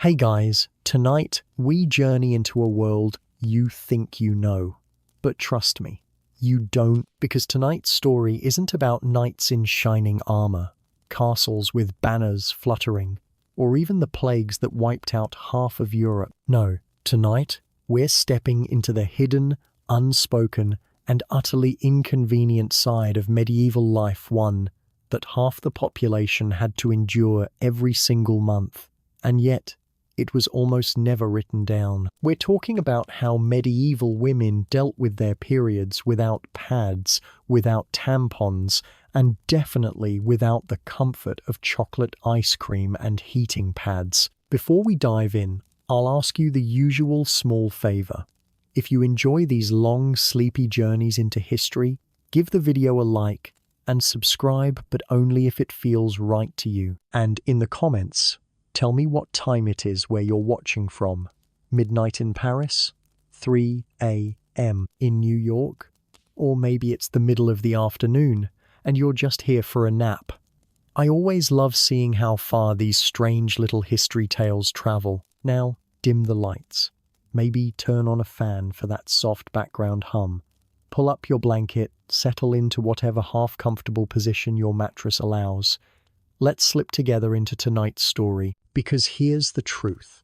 Hey guys, tonight we journey into a world you think you know. But trust me, you don't, because tonight's story isn't about knights in shining armor, castles with banners fluttering, or even the plagues that wiped out half of Europe. No, tonight we're stepping into the hidden, unspoken, and utterly inconvenient side of medieval life, one that half the population had to endure every single month. And yet, it was almost never written down. We're talking about how medieval women dealt with their periods without pads, without tampons, and definitely without the comfort of chocolate ice cream and heating pads. Before we dive in, I'll ask you the usual small favor. If you enjoy these long, sleepy journeys into history, give the video a like and subscribe, but only if it feels right to you. And in the comments, tell me what time it is where you're watching from. Midnight in Paris? 3 a.m. in New York? Or maybe it's the middle of the afternoon and you're just here for a nap. I always love seeing how far these strange little history tales travel. Now, dim the lights. Maybe turn on a fan for that soft background hum. Pull up your blanket, settle into whatever half-comfortable position your mattress allows. Let's slip together into tonight's story, because here's the truth.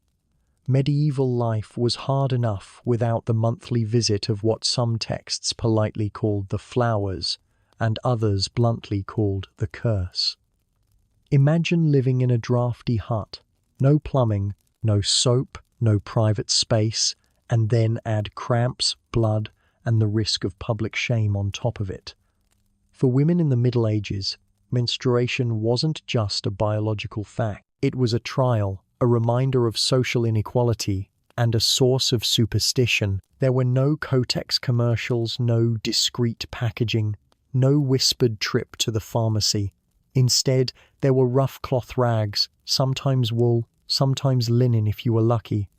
Medieval life was hard enough without the monthly visit of what some texts politely called the flowers, and others bluntly called the curse. Imagine living in a drafty hut, no plumbing, no soap, no private space, and then add cramps, blood, and the risk of public shame on top of it. For women in the Middle Ages, menstruation wasn't just a biological fact. It was a trial, a reminder of social inequality, and a source of superstition. There were no Kotex commercials, no discreet packaging, no whispered trip to the pharmacy. Instead, there were rough cloth rags, sometimes wool, sometimes linen if you were lucky.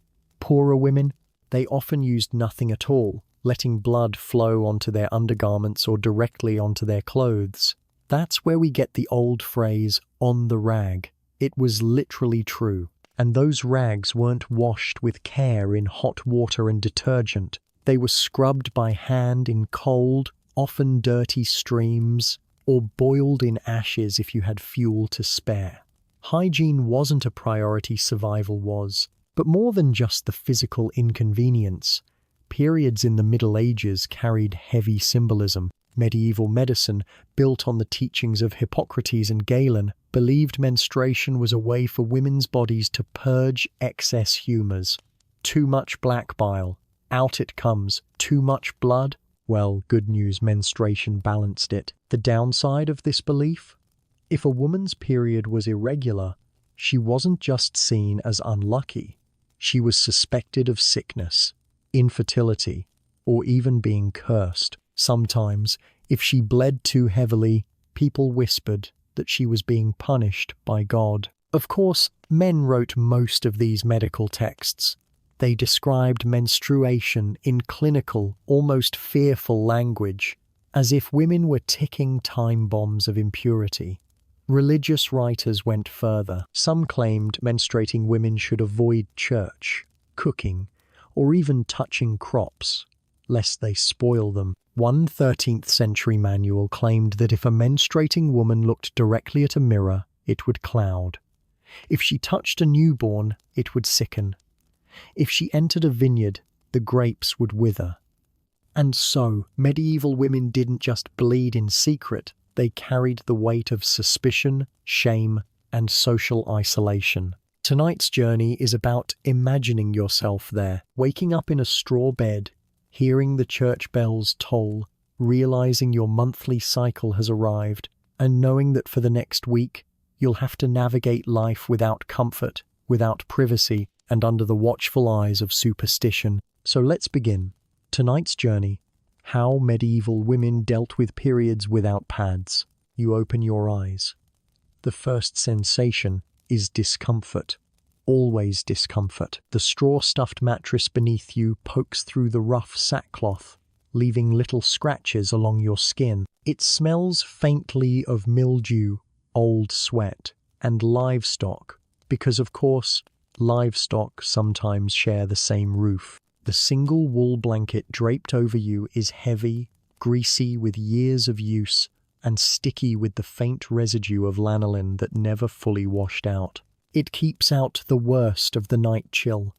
Poorer women, they often used nothing at all, letting blood flow onto their undergarments or directly onto their clothes. That's where we get the old phrase, on the rag. It was literally true. And those rags weren't washed with care in hot water and detergent. They were scrubbed by hand in cold, often dirty streams, or boiled in ashes if you had fuel to spare. Hygiene wasn't a priority, survival was. But more than just the physical inconvenience, periods in the Middle Ages carried heavy symbolism. Medieval medicine, built on the teachings of Hippocrates and Galen, believed menstruation was a way for women's bodies to purge excess humors. Too much black bile, out it comes. Too much blood? Well, good news, menstruation balanced it. The downside of this belief? If a woman's period was irregular, she wasn't just seen as unlucky. She was suspected of sickness, infertility, or even being cursed. Sometimes, if she bled too heavily, people whispered that she was being punished by God. Of course, men wrote most of these medical texts. They described menstruation in clinical, almost fearful language, as if women were ticking time bombs of impurity. Religious writers went further. Some claimed menstruating women should avoid church, cooking, or even touching crops, lest they spoil them. One 13th century manual claimed that if a menstruating woman looked directly at a mirror, it would cloud. If she touched a newborn, it would sicken. If she entered a vineyard, the grapes would wither. And so, medieval women didn't just bleed in secret, they carried the weight of suspicion, shame, and social isolation. Tonight's journey is about imagining yourself there, waking up in a straw bed, hearing the church bells toll, realizing your monthly cycle has arrived, and knowing that for the next week, you'll have to navigate life without comfort, without privacy, and under the watchful eyes of superstition. So let's begin. Tonight's journey, how medieval women dealt with periods without pads. You open your eyes. The first sensation is discomfort. Always discomfort. The straw-stuffed mattress beneath you pokes through the rough sackcloth, leaving little scratches along your skin. It smells faintly of mildew, old sweat, and livestock, because of course, Livestock sometimes share the same roof. The single wool blanket draped over you is heavy, greasy with years of use, and sticky with the faint residue of lanolin that never fully washed out. It keeps out the worst of the night chill,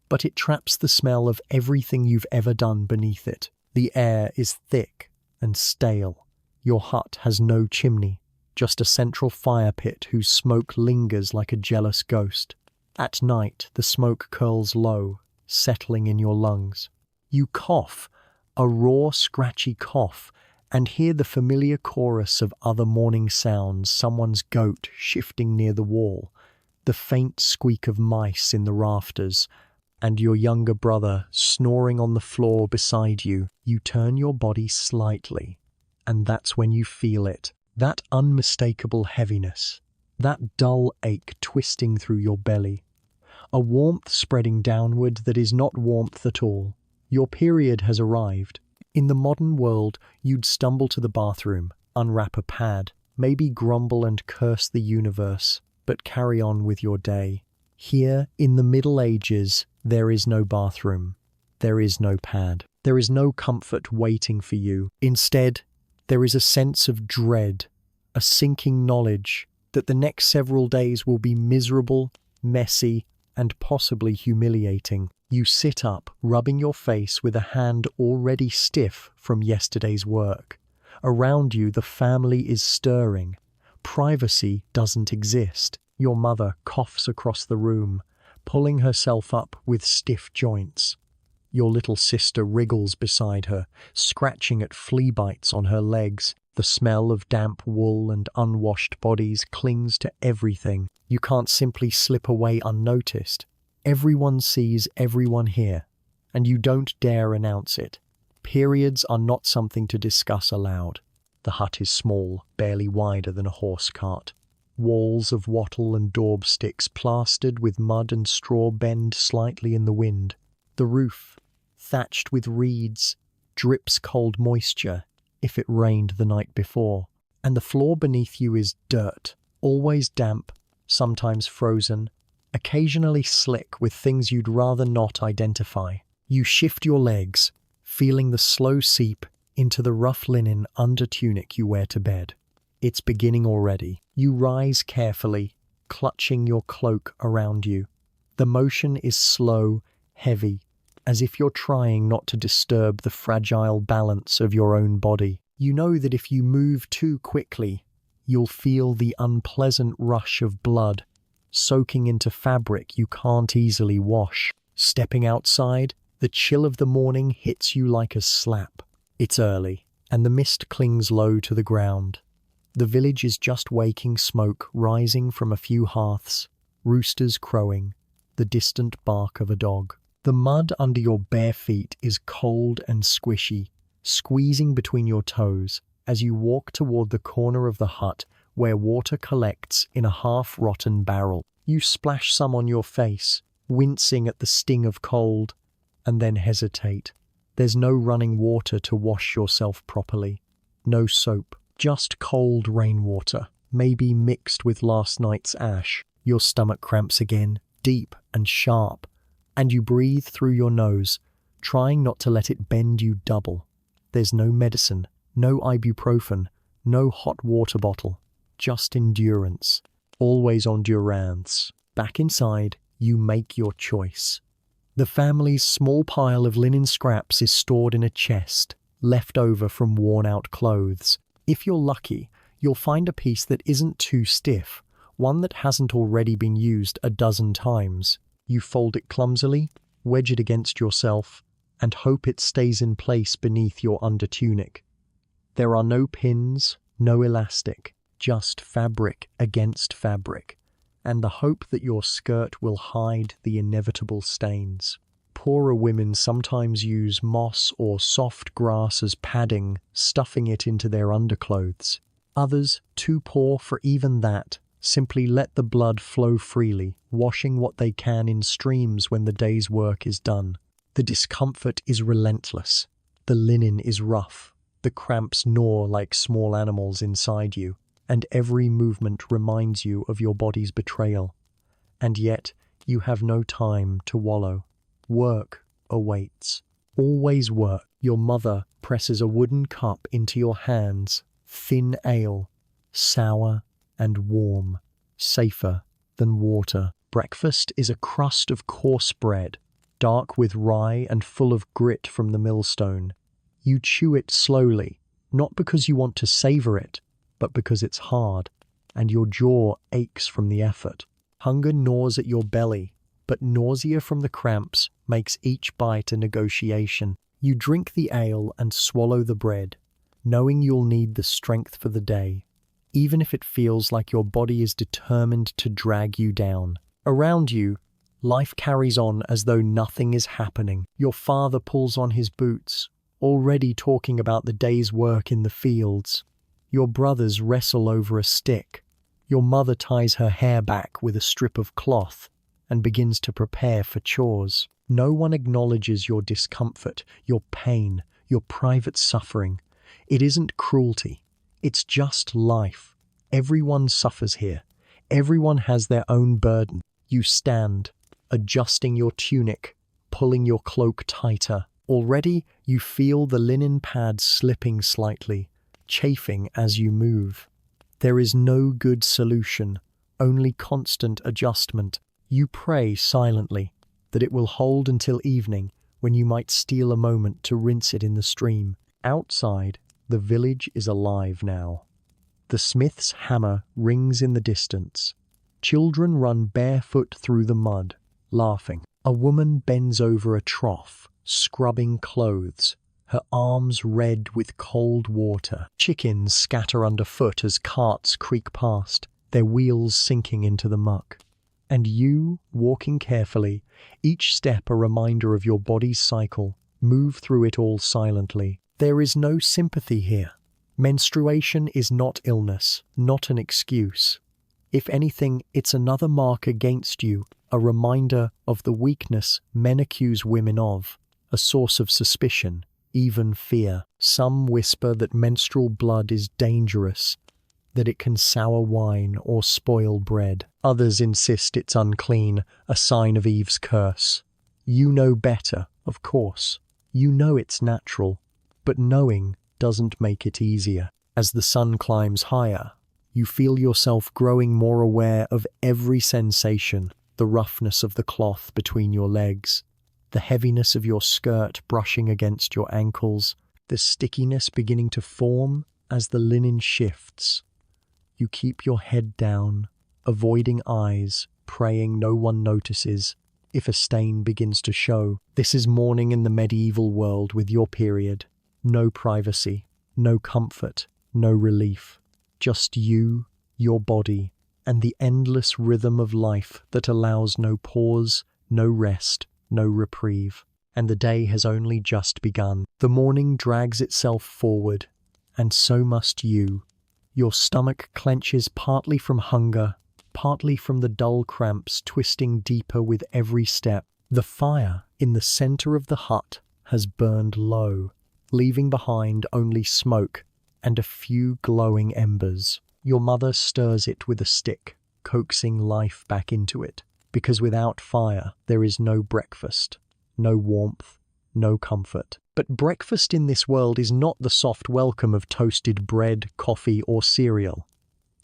but it traps the smell of everything you've ever done beneath it. The air is thick and stale. Your hut has no chimney, just a central fire pit whose smoke lingers like a jealous ghost. At night, the smoke curls low, settling in your lungs. You cough, a raw, scratchy cough, and hear the familiar chorus of other morning sounds, someone's goat shifting near the wall, the faint squeak of mice in the rafters, and your younger brother snoring on the floor beside you. You turn your body slightly, and that's when you feel it, that unmistakable heaviness, that dull ache twisting through your belly, a warmth spreading downward that is not warmth at all. Your period has arrived. In the modern world, you'd stumble to the bathroom, unwrap a pad, maybe grumble and curse the universe, but carry on with your day. Here, in the Middle Ages, there is no bathroom. There is no pad. There is no comfort waiting for you. Instead, there is a sense of dread, a sinking knowledge that the next several days will be miserable, messy, and possibly humiliating. You sit up, rubbing your face with a hand already stiff from yesterday's work. Around you, the family is stirring. Privacy doesn't exist. Your mother coughs across the room, pulling herself up with stiff joints. Your little sister wriggles beside her, scratching at flea bites on her legs. The smell of damp wool and unwashed bodies clings to everything. You can't simply slip away unnoticed. Everyone sees everyone here, and you don't dare announce it. Periods are not something to discuss aloud. The hut is small, barely wider than a horse cart. Walls of wattle and daub sticks plastered with mud and straw bend slightly in the wind. The roof, thatched with reeds, drips cold moisture if it rained the night before. And the floor beneath you is dirt, always damp, sometimes frozen, occasionally slick with things you'd rather not identify. You shift your legs, feeling the slow seep into the rough linen under tunic you wear to bed. It's beginning already. You rise carefully, clutching your cloak around you. The motion is slow, heavy, as if you're trying not to disturb the fragile balance of your own body. You know that if you move too quickly, you'll feel the unpleasant rush of blood soaking into fabric you can't easily wash. Stepping outside, the chill of the morning hits you like a slap. It's early, and the mist clings low to the ground. The village is just waking, smoke rising from a few hearths, roosters crowing, the distant bark of a dog. The mud under your bare feet is cold and squishy, squeezing between your toes as you walk toward the corner of the hut where water collects in a half-rotten barrel. You splash some on your face, wincing at the sting of cold, and then hesitate. There's no running water to wash yourself properly, no soap. Just cold rainwater, maybe mixed with last night's ash. Your stomach cramps again, deep and sharp, and you breathe through your nose, trying not to let it bend you double. There's no medicine, no ibuprofen, no hot water bottle, just endurance. Always on durance. Back inside, you make your choice. The family's small pile of linen scraps is stored in a chest, left over from worn-out clothes. If you're lucky, you'll find a piece that isn't too stiff, one that hasn't already been used a dozen times. You fold it clumsily, wedge it against yourself, and hope it stays in place beneath your undertunic. There are no pins, no elastic, just fabric against fabric, and the hope that your skirt will hide the inevitable stains. Poorer women sometimes use moss or soft grass as padding, stuffing it into their underclothes. Others, too poor for even that, simply let the blood flow freely, washing what they can in streams when the day's work is done. The discomfort is relentless. The linen is rough. The cramps gnaw like small animals inside you, and every movement reminds you of your body's betrayal. And yet, You have no time to wallow. Work awaits. Always work. Your mother presses a wooden cup into your hands. Thin ale, sour and warm, safer than water. Breakfast is a crust of coarse bread, dark with rye and full of grit from the millstone. You chew it slowly, not because you want to savor it, but because it's hard, and your jaw aches from the effort. Hunger gnaws at your belly, but nausea from the cramps makes each bite a negotiation. You drink the ale and swallow the bread, knowing you'll need the strength for the day, even if it feels like your body is determined to drag you down. Around you, life carries on as though nothing is happening. Your father pulls on his boots, already talking about the day's work in the fields. Your brothers wrestle over a stick. Your mother ties her hair back with a strip of cloth and begins to prepare for chores. No one acknowledges your discomfort, your pain, your private suffering. It isn't cruelty. It's just life. Everyone suffers here. Everyone has their own burden. You stand, adjusting your tunic, pulling your cloak tighter. Already, you feel the linen pads slipping slightly, chafing as you move. There is no good solution, only constant adjustment. You pray silently that it will hold until evening, when you might steal a moment to rinse it in the stream. Outside, the village is alive now. The smith's hammer rings in the distance. Children run barefoot through the mud, laughing. A woman bends over a trough, scrubbing clothes, her arms red with cold water. Chickens scatter underfoot as carts creak past, their wheels sinking into the muck. And you, walking carefully, each step a reminder of your body's cycle, move through it all silently. There is no sympathy here. Menstruation is not illness, not an excuse. If anything, it's another mark against you, a reminder of the weakness men accuse women of, a source of suspicion, even fear. Some whisper that menstrual blood is dangerous, that it can sour wine or spoil bread. Others insist it's unclean, a sign of Eve's curse. You know better, of course. You know it's natural, but knowing doesn't make it easier. As the sun climbs higher, you feel yourself growing more aware of every sensation, the roughness of the cloth between your legs, the heaviness of your skirt brushing against your ankles, the stickiness beginning to form as the linen shifts. You keep your head down, avoiding eyes, praying no one notices. If a stain begins to show, this is morning in the medieval world with your period. No privacy, no comfort, no relief. Just you, your body, and the endless rhythm of life that allows no pause, no rest, no reprieve. And the day has only just begun. The morning drags itself forward, and so must you. Your stomach clenches partly from hunger, partly from the dull cramps twisting deeper with every step. The fire in the center of the hut has burned low, leaving behind only smoke and a few glowing embers. Your mother stirs it with a stick, coaxing life back into it, because without fire there is no breakfast, no warmth, no comfort. But breakfast in this world is not the soft welcome of toasted bread, coffee, or cereal.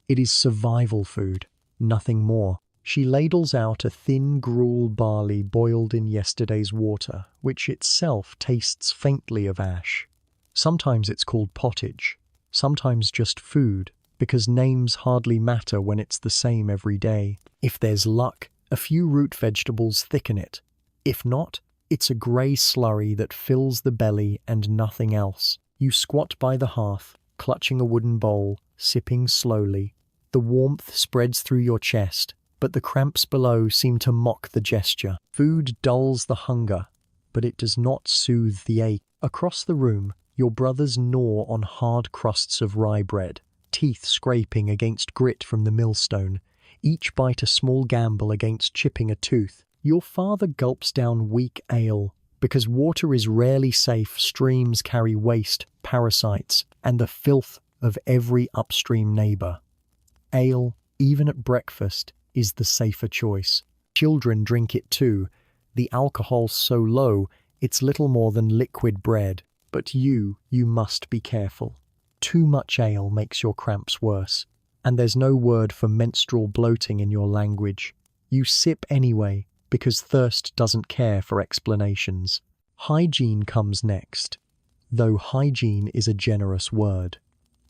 It is survival food, nothing more. She ladles out a thin gruel barley boiled in yesterday's water, which itself tastes faintly of ash. Sometimes it's called pottage, sometimes just food, because names hardly matter when it's the same every day. If there's luck, a few root vegetables thicken it. If not, it's a grey slurry that fills the belly and nothing else. You squat by the hearth, clutching a wooden bowl, sipping slowly. The warmth spreads through your chest, but the cramps below seem to mock the gesture. Food dulls the hunger, but it does not soothe the ache. Across the room, your brothers gnaw on hard crusts of rye bread, teeth scraping against grit from the millstone, each bite a small gamble against chipping a tooth. Your father gulps down weak ale, because water is rarely safe. Streams carry waste, parasites, and the filth of every upstream neighbor. Ale, even at breakfast, is the safer choice. Children drink it too. The alcohol's so low, it's little more than liquid bread. But you must be careful. Too much ale makes your cramps worse. And there's no word for menstrual bloating in your language. You sip anyway, because thirst doesn't care for explanations. Hygiene comes next, though hygiene is a generous word.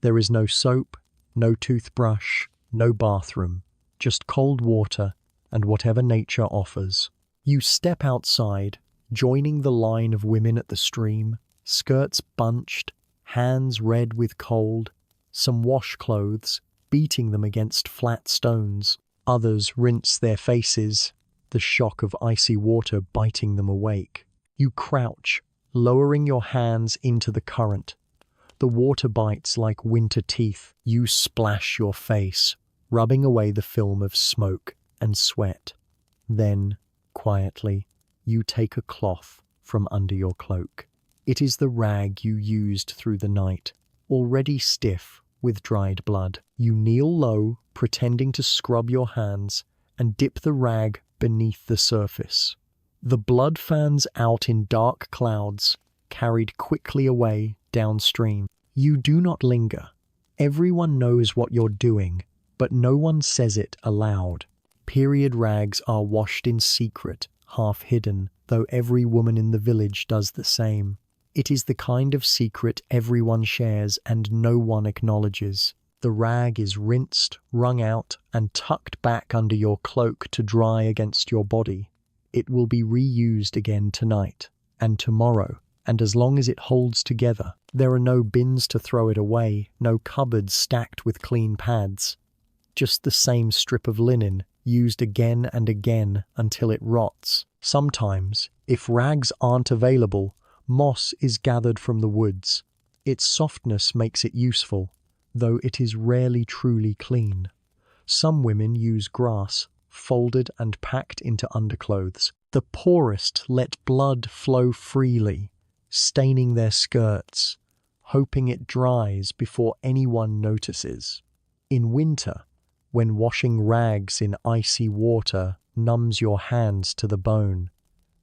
There is no soap, no toothbrush, no bathroom, just cold water and whatever nature offers. You step outside, joining the line of women at the stream, skirts bunched, hands red with cold, some wash clothes, beating them against flat stones. Others rinse their faces, the shock of icy water biting them awake. You crouch, lowering your hands into the current. The water bites like winter teeth. You splash your face, rubbing away the film of smoke and sweat. Then, quietly, you take a cloth from under your cloak. It is the rag you used through the night, already stiff with dried blood. You kneel low, pretending to scrub your hands, and dip the rag beneath the surface. The blood fans out in dark clouds, carried quickly away downstream. You do not linger. Everyone knows what you're doing, but no one says it aloud. Period rags are washed in secret, half hidden, though every woman in the village does the same. It is the kind of secret everyone shares and no one acknowledges. The rag is rinsed, wrung out, and tucked back under your cloak to dry against your body. It will be reused again tonight, and tomorrow, and as long as it holds together. There are no bins to throw it away, no cupboards stacked with clean pads. Just the same strip of linen, used again and again until it rots. Sometimes, if rags aren't available, moss is gathered from the woods. Its softness makes it useful, though it is rarely truly clean. Some women use grass, folded and packed into underclothes. The poorest let blood flow freely, staining their skirts, hoping it dries before anyone notices. In winter, when washing rags in icy water numbs your hands to the bone,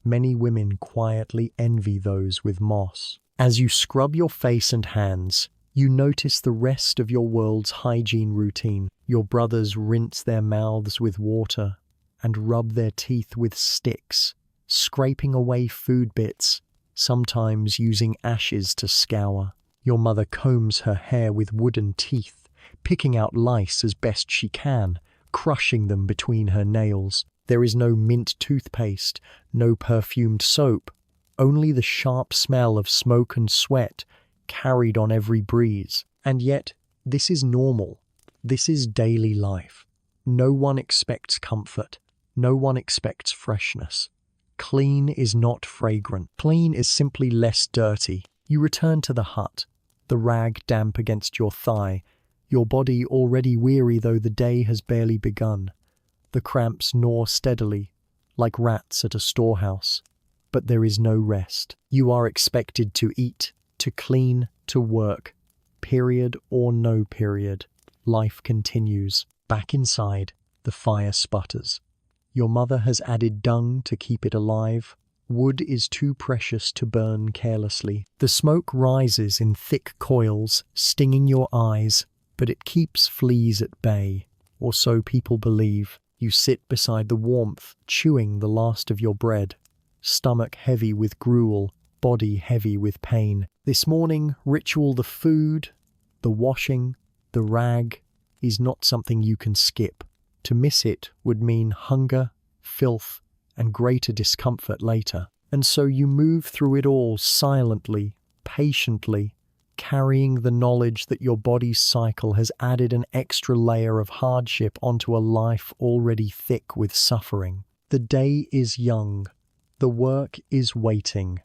many women quietly envy those with moss. As you scrub your face and hands, you notice the rest of your world's hygiene routine. Your brothers rinse their mouths with water and rub their teeth with sticks, scraping away food bits, sometimes using ashes to scour. Your mother combs her hair with wooden teeth, picking out lice as best she can, crushing them between her nails. There is no mint toothpaste, no perfumed soap, only the sharp smell of smoke and sweat carried on every breeze. And yet, this is normal. This is daily life. No one expects comfort. No one expects freshness. Clean is not fragrant. Clean is simply less dirty. You return to the hut, the rag damp against your thigh, your body already weary though the day has barely begun. The cramps gnaw steadily, like rats at a storehouse. But there is no rest. You are expected to eat, to clean, to work. Period or no period, life continues. Back inside, the fire sputters. Your mother has added dung to keep it alive. Wood is too precious to burn carelessly. The smoke rises in thick coils, stinging your eyes, but it keeps fleas at bay, or so people believe. You sit beside the warmth, chewing the last of your bread, stomach heavy with gruel, body heavy with pain. This morning, ritual, the food, the washing, the rag, is not something you can skip. To miss it would mean hunger, filth, and greater discomfort later. And so you move through it all silently, patiently, carrying the knowledge that your body's cycle has added an extra layer of hardship onto a life already thick with suffering. The day is young, the work is waiting,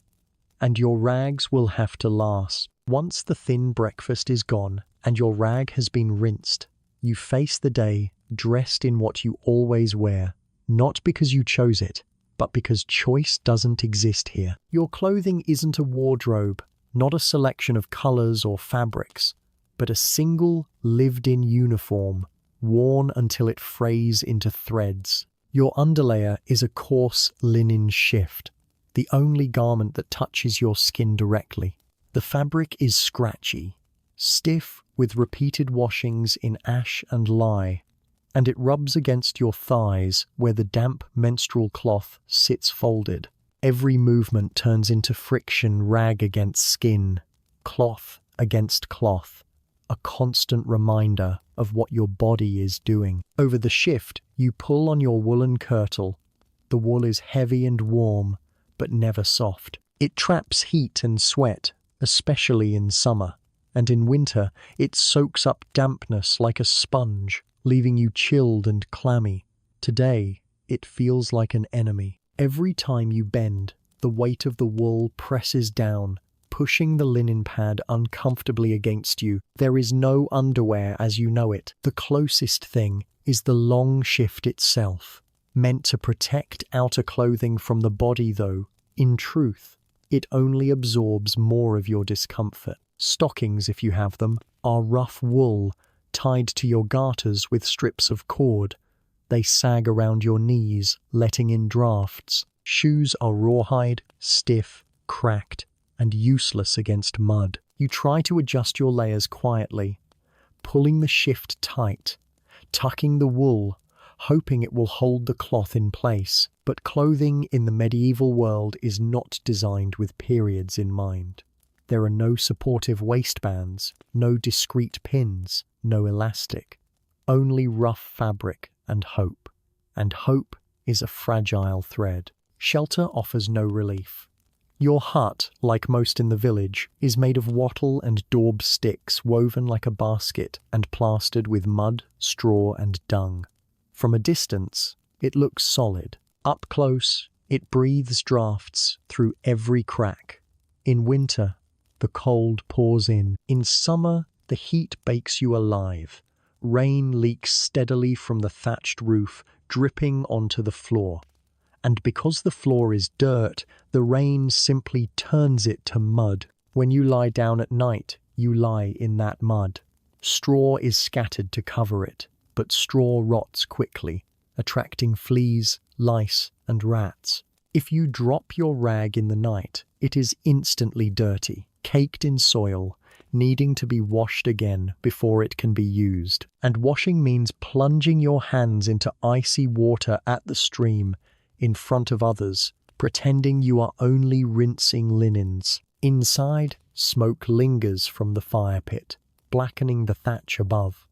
and your rags will have to last. Once the thin breakfast is gone and your rag has been rinsed, you face the day dressed in what you always wear, not because you chose it, but because choice doesn't exist here. Your clothing isn't a wardrobe, not a selection of colors or fabrics, but a single lived-in uniform, worn until it frays into threads. Your underlayer is a coarse linen shift, the only garment that touches your skin directly. The fabric is scratchy, stiff with repeated washings in ash and lye, and it rubs against your thighs where the damp menstrual cloth sits folded. Every movement turns into friction, rag against skin, cloth against cloth, a constant reminder of what your body is doing. Over the shift, you pull on your woolen kirtle. The wool is heavy and warm, but never soft. It traps heat and sweat, especially in summer, and in winter it soaks up dampness like a sponge, leaving you chilled and clammy. Today, it feels like an enemy. Every time you bend, the weight of the wool presses down, pushing the linen pad uncomfortably against you. There is no underwear as you know it. The closest thing is the long shift itself, meant to protect outer clothing from the body though, in truth, it only absorbs more of your discomfort. Stockings, if you have them, are rough wool, tied to your garters with strips of cord. They sag around your knees, letting in drafts. Shoes are rawhide, stiff, cracked, and useless against mud. You try to adjust your layers quietly, pulling the shift tight, tucking the wool, hoping it will hold the cloth in place. But clothing in the medieval world is not designed with periods in mind. There are no supportive waistbands, no discreet pins, no elastic, only rough fabric and hope. And hope is a fragile thread. Shelter offers no relief. Your hut, like most in the village, is made of wattle and daub sticks woven like a basket and plastered with mud, straw, and dung. From a distance, it looks solid. Up close, it breathes drafts through every crack. In winter, the cold pours in. In summer, the heat bakes you alive. Rain leaks steadily from the thatched roof, dripping onto the floor. And because the floor is dirt, the rain simply turns it to mud. When you lie down at night, you lie in that mud. Straw is scattered to cover it, but straw rots quickly, attracting fleas, lice, and rats. If you drop your rag in the night, it is instantly dirty, caked in soil, needing to be washed again before it can be used. And washing means plunging your hands into icy water at the stream, in front of others, pretending you are only rinsing linens. Inside, smoke lingers from the fire pit, blackening the thatch above.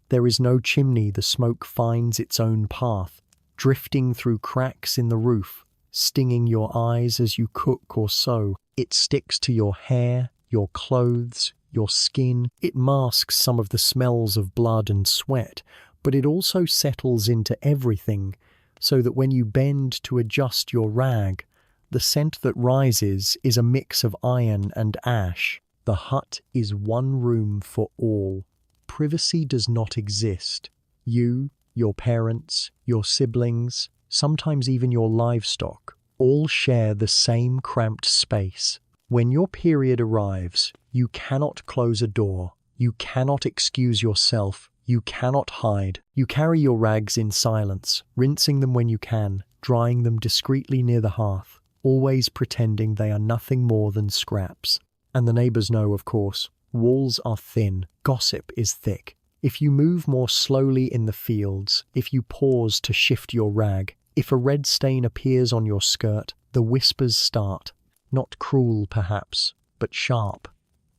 There is no chimney. The smoke finds its own path, drifting through cracks in the roof, stinging your eyes as you cook or sew. It sticks to your hair, your clothes, your skin. It masks some of the smells of blood and sweat, but it also settles into everything, so that when you bend to adjust your rag, the scent that rises is a mix of iron and ash. The hut is one room for all. Privacy does not exist. You, your parents, your siblings, sometimes even your livestock, all share the same cramped space. When your period arrives, you cannot close a door. You cannot excuse yourself. You cannot hide. You carry your rags in silence, rinsing them when you can, drying them discreetly near the hearth, always pretending they are nothing more than scraps. And the neighbors know, of course. Walls are thin, gossip is thick. If you move more slowly in the fields, if you pause to shift your rag, if a red stain appears on your skirt, the whispers start. Not cruel, perhaps, but sharp.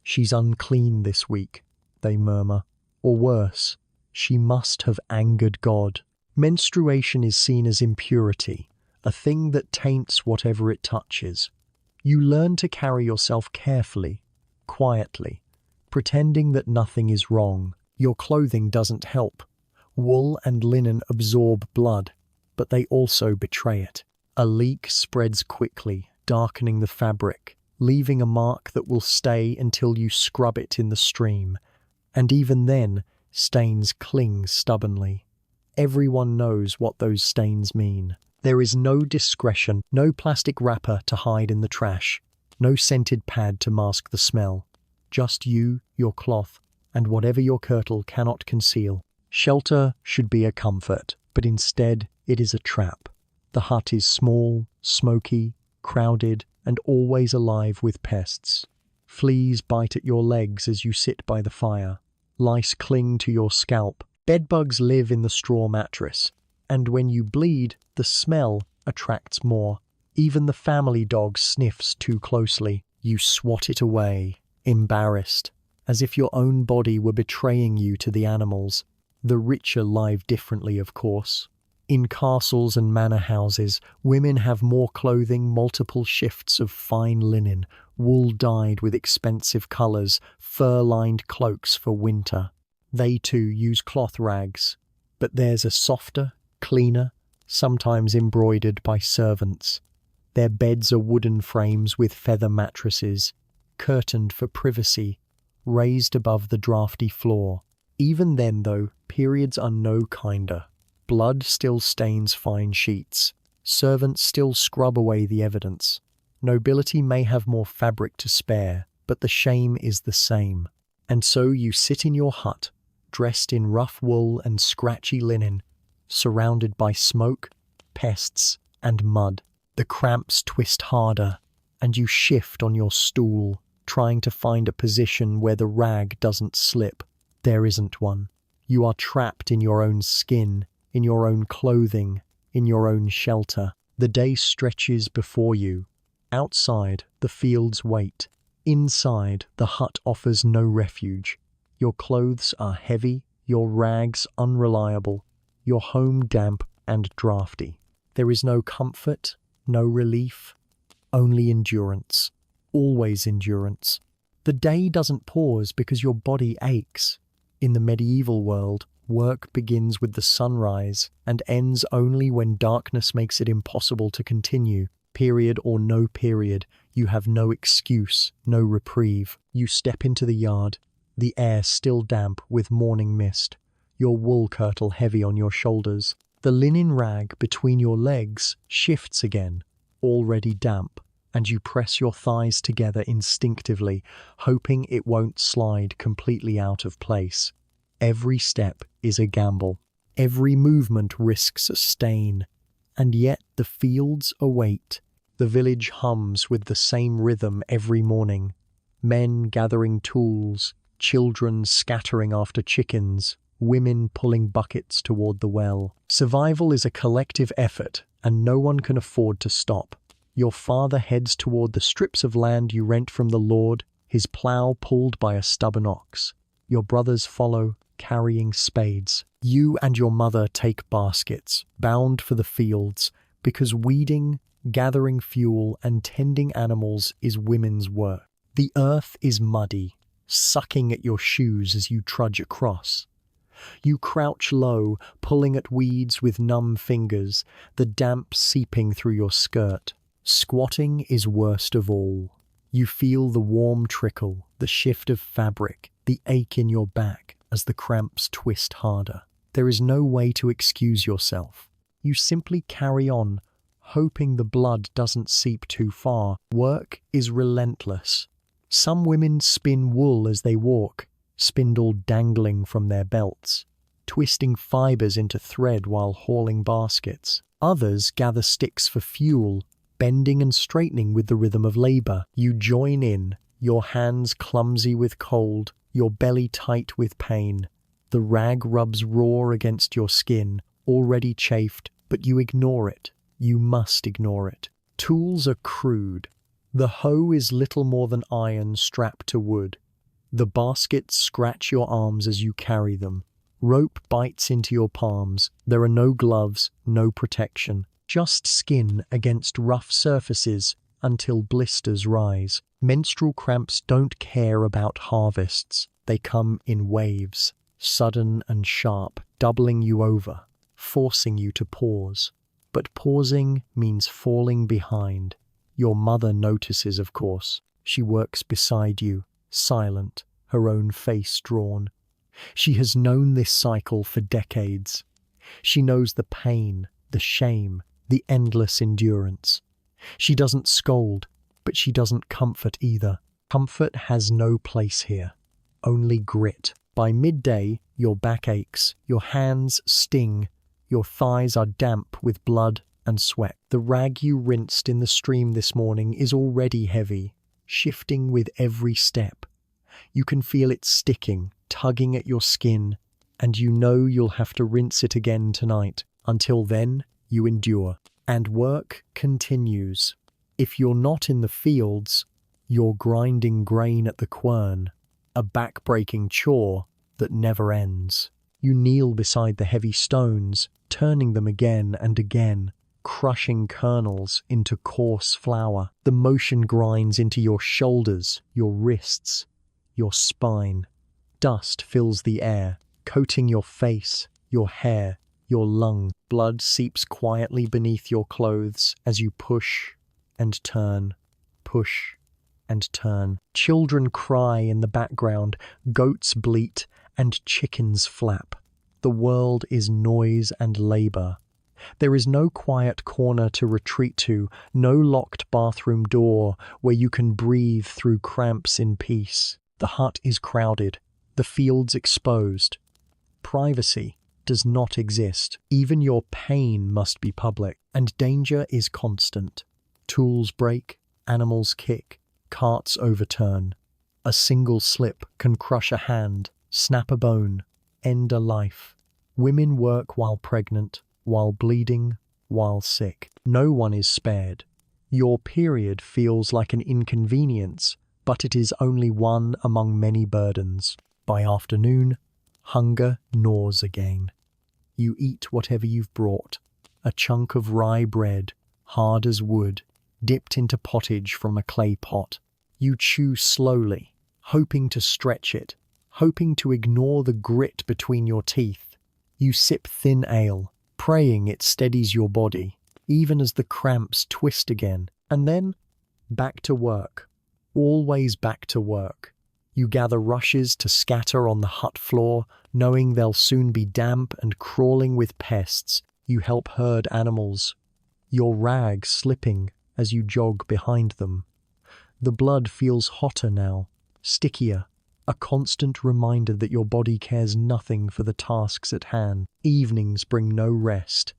"She's unclean this week," they murmur. Or worse, "She must have angered God." Menstruation is seen as impurity, a thing that taints whatever it touches. You learn to carry yourself carefully, quietly, pretending that nothing is wrong. Your clothing doesn't help. Wool and linen absorb blood, but they also betray it. A leak spreads quickly, darkening the fabric, leaving a mark that will stay until you scrub it in the stream. And even then, stains cling stubbornly. Everyone knows what those stains mean. There is no discretion, no plastic wrapper to hide in the trash, no scented pad to mask the smell. Just you, your cloth, and whatever your kirtle cannot conceal. Shelter should be a comfort, but instead it is a trap. The hut is small, smoky, crowded, and always alive with pests. Fleas bite at your legs as you sit by the fire. Lice cling to your scalp. Bedbugs live in the straw mattress. And when you bleed, the smell attracts more. Even the family dog sniffs too closely. You swat it away, embarrassed, as if your own body were betraying you to the animals. The richer live differently, of course. In castles and manor houses, women have more clothing, multiple shifts of fine linen, wool dyed with expensive colours, fur-lined cloaks for winter. They too use cloth rags, but theirs are softer, cleaner, sometimes embroidered by servants. Their beds are wooden frames with feather mattresses, curtained for privacy, raised above the drafty floor. Even then, though, periods are no kinder. Blood still stains fine sheets. Servants still scrub away the evidence. Nobility may have more fabric to spare, but the shame is the same. And so you sit in your hut, dressed in rough wool and scratchy linen, surrounded by smoke, pests, and mud. The cramps twist harder, and you shift on your stool, trying to find a position where the rag doesn't slip. There isn't one. You are trapped in your own skin, in your own clothing, in your own shelter. The day stretches before you. Outside, the fields wait. Inside, the hut offers no refuge. Your clothes are heavy, your rags unreliable, your home damp and drafty. There is no comfort, no relief, only endurance. Always endurance. The day doesn't pause because your body aches. In the medieval world, work begins with the sunrise and ends only when darkness makes it impossible to continue. Period or no period, you have no excuse, no reprieve. You step into the yard, the air still damp with morning mist, your wool kirtle heavy on your shoulders. The linen rag between your legs shifts again, already damp, and you press your thighs together instinctively, hoping it won't slide completely out of place. Every step is a gamble. Every movement risks a stain. And yet the fields await. The village hums with the same rhythm every morning. Men gathering tools, children scattering after chickens, women pulling buckets toward the well. Survival is a collective effort, and no one can afford to stop. Your father heads toward the strips of land you rent from the Lord, his plough pulled by a stubborn ox. Your brothers follow, carrying spades. You and your mother take baskets, bound for the fields, because weeding, gathering fuel, and tending animals is women's work. The earth is muddy, sucking at your shoes as you trudge across. You crouch low, pulling at weeds with numb fingers, the damp seeping through your skirt. Squatting is worst of all. You feel the warm trickle, the shift of fabric, the ache in your back as the cramps twist harder. There is no way to excuse yourself. You simply carry on, hoping the blood doesn't seep too far. Work is relentless. Some women spin wool as they walk, spindle dangling from their belts, twisting fibers into thread while hauling baskets. Others gather sticks for fuel, bending and straightening with the rhythm of labor. You join in, your hands clumsy with cold, your belly tight with pain. The rag rubs raw against your skin, already chafed, but you ignore it. You must ignore it. Tools are crude. The hoe is little more than iron strapped to wood. The baskets scratch your arms as you carry them. Rope bites into your palms. There are no gloves, no protection. Just skin against rough surfaces until blisters rise. Menstrual cramps don't care about harvests. They come in waves, sudden and sharp, doubling you over, forcing you to pause. But pausing means falling behind. Your mother notices, of course. She works beside you, silent, her own face drawn. She has known this cycle for decades. She knows the pain, the shame, the endless endurance. She doesn't scold, but she doesn't comfort either. Comfort has no place here, only grit. By midday, your back aches, your hands sting, your thighs are damp with blood and sweat. The rag you rinsed in the stream this morning is already heavy, shifting with every step. You can feel it sticking, tugging at your skin, and you know you'll have to rinse it again tonight. Until then, you endure. And work continues. If you're not in the fields, you're grinding grain at the quern, a back-breaking chore that never ends. You kneel beside the heavy stones, turning them again and again, crushing kernels into coarse flour. The motion grinds into your shoulders, your wrists, your spine. Dust fills the air, coating your face, your hair, your lungs. Blood seeps quietly beneath your clothes as you push and turn, push and turn. Children cry in the background, goats bleat, and chickens flap. The world is noise and labor. There is no quiet corner to retreat to, no locked bathroom door where you can breathe through cramps in peace. The hut is crowded, the fields exposed. Privacy does not exist. Even your pain must be public, and danger is constant. Tools break, animals kick, carts overturn. A single slip can crush a hand, snap a bone, end a life. Women work while pregnant, while bleeding, while sick. No one is spared. Your period feels like an inconvenience, but it is only one among many burdens. By afternoon, hunger gnaws again. You eat whatever you've brought, a chunk of rye bread, hard as wood, dipped into pottage from a clay pot. You chew slowly, hoping to stretch it, hoping to ignore the grit between your teeth. You sip thin ale, praying it steadies your body, even as the cramps twist again. And then, back to work. Always back to work. You gather rushes to scatter on the hut floor, knowing they'll soon be damp and crawling with pests. You help herd animals, your rags slipping as you jog behind them. The blood feels hotter now, stickier, a constant reminder that your body cares nothing for the tasks at hand. Evenings bring no rest.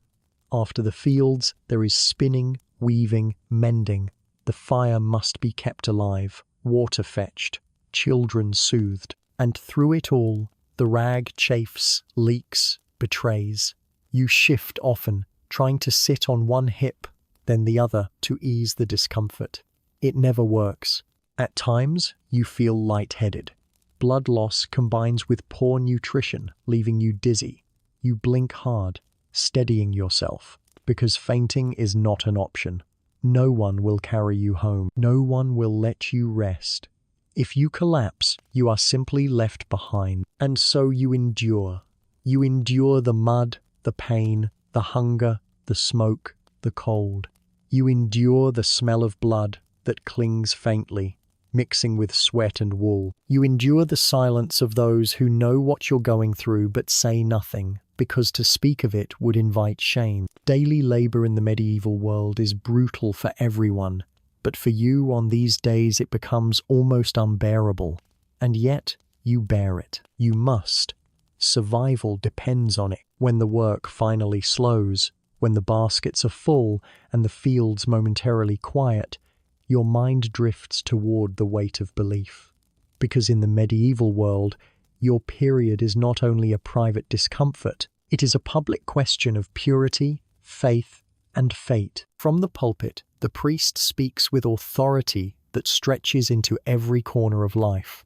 After the fields, there is spinning, weaving, mending. The fire must be kept alive, water fetched, children soothed. And through it all, the rag chafes, leaks, betrays. You shift often, trying to sit on one hip, then the other to ease the discomfort. It never works. At times, you feel lightheaded. Blood loss combines with poor nutrition, leaving you dizzy. You blink hard, steadying yourself, because fainting is not an option. No one will carry you home. No one will let you rest. If you collapse, you are simply left behind. And so you endure. You endure the mud, the pain, the hunger, the smoke, the cold. You endure the smell of blood that clings faintly, mixing with sweat and wool. You endure the silence of those who know what you're going through but say nothing, because to speak of it would invite shame. Daily labor in the medieval world is brutal for everyone, but for you on these days it becomes almost unbearable. And yet, you bear it. You must. Survival depends on it. When the work finally slows, when the baskets are full and the fields momentarily quiet, your mind drifts toward the weight of belief. Because in the medieval world, your period is not only a private discomfort, it is a public question of purity, faith, and fate. From the pulpit, the priest speaks with authority that stretches into every corner of life.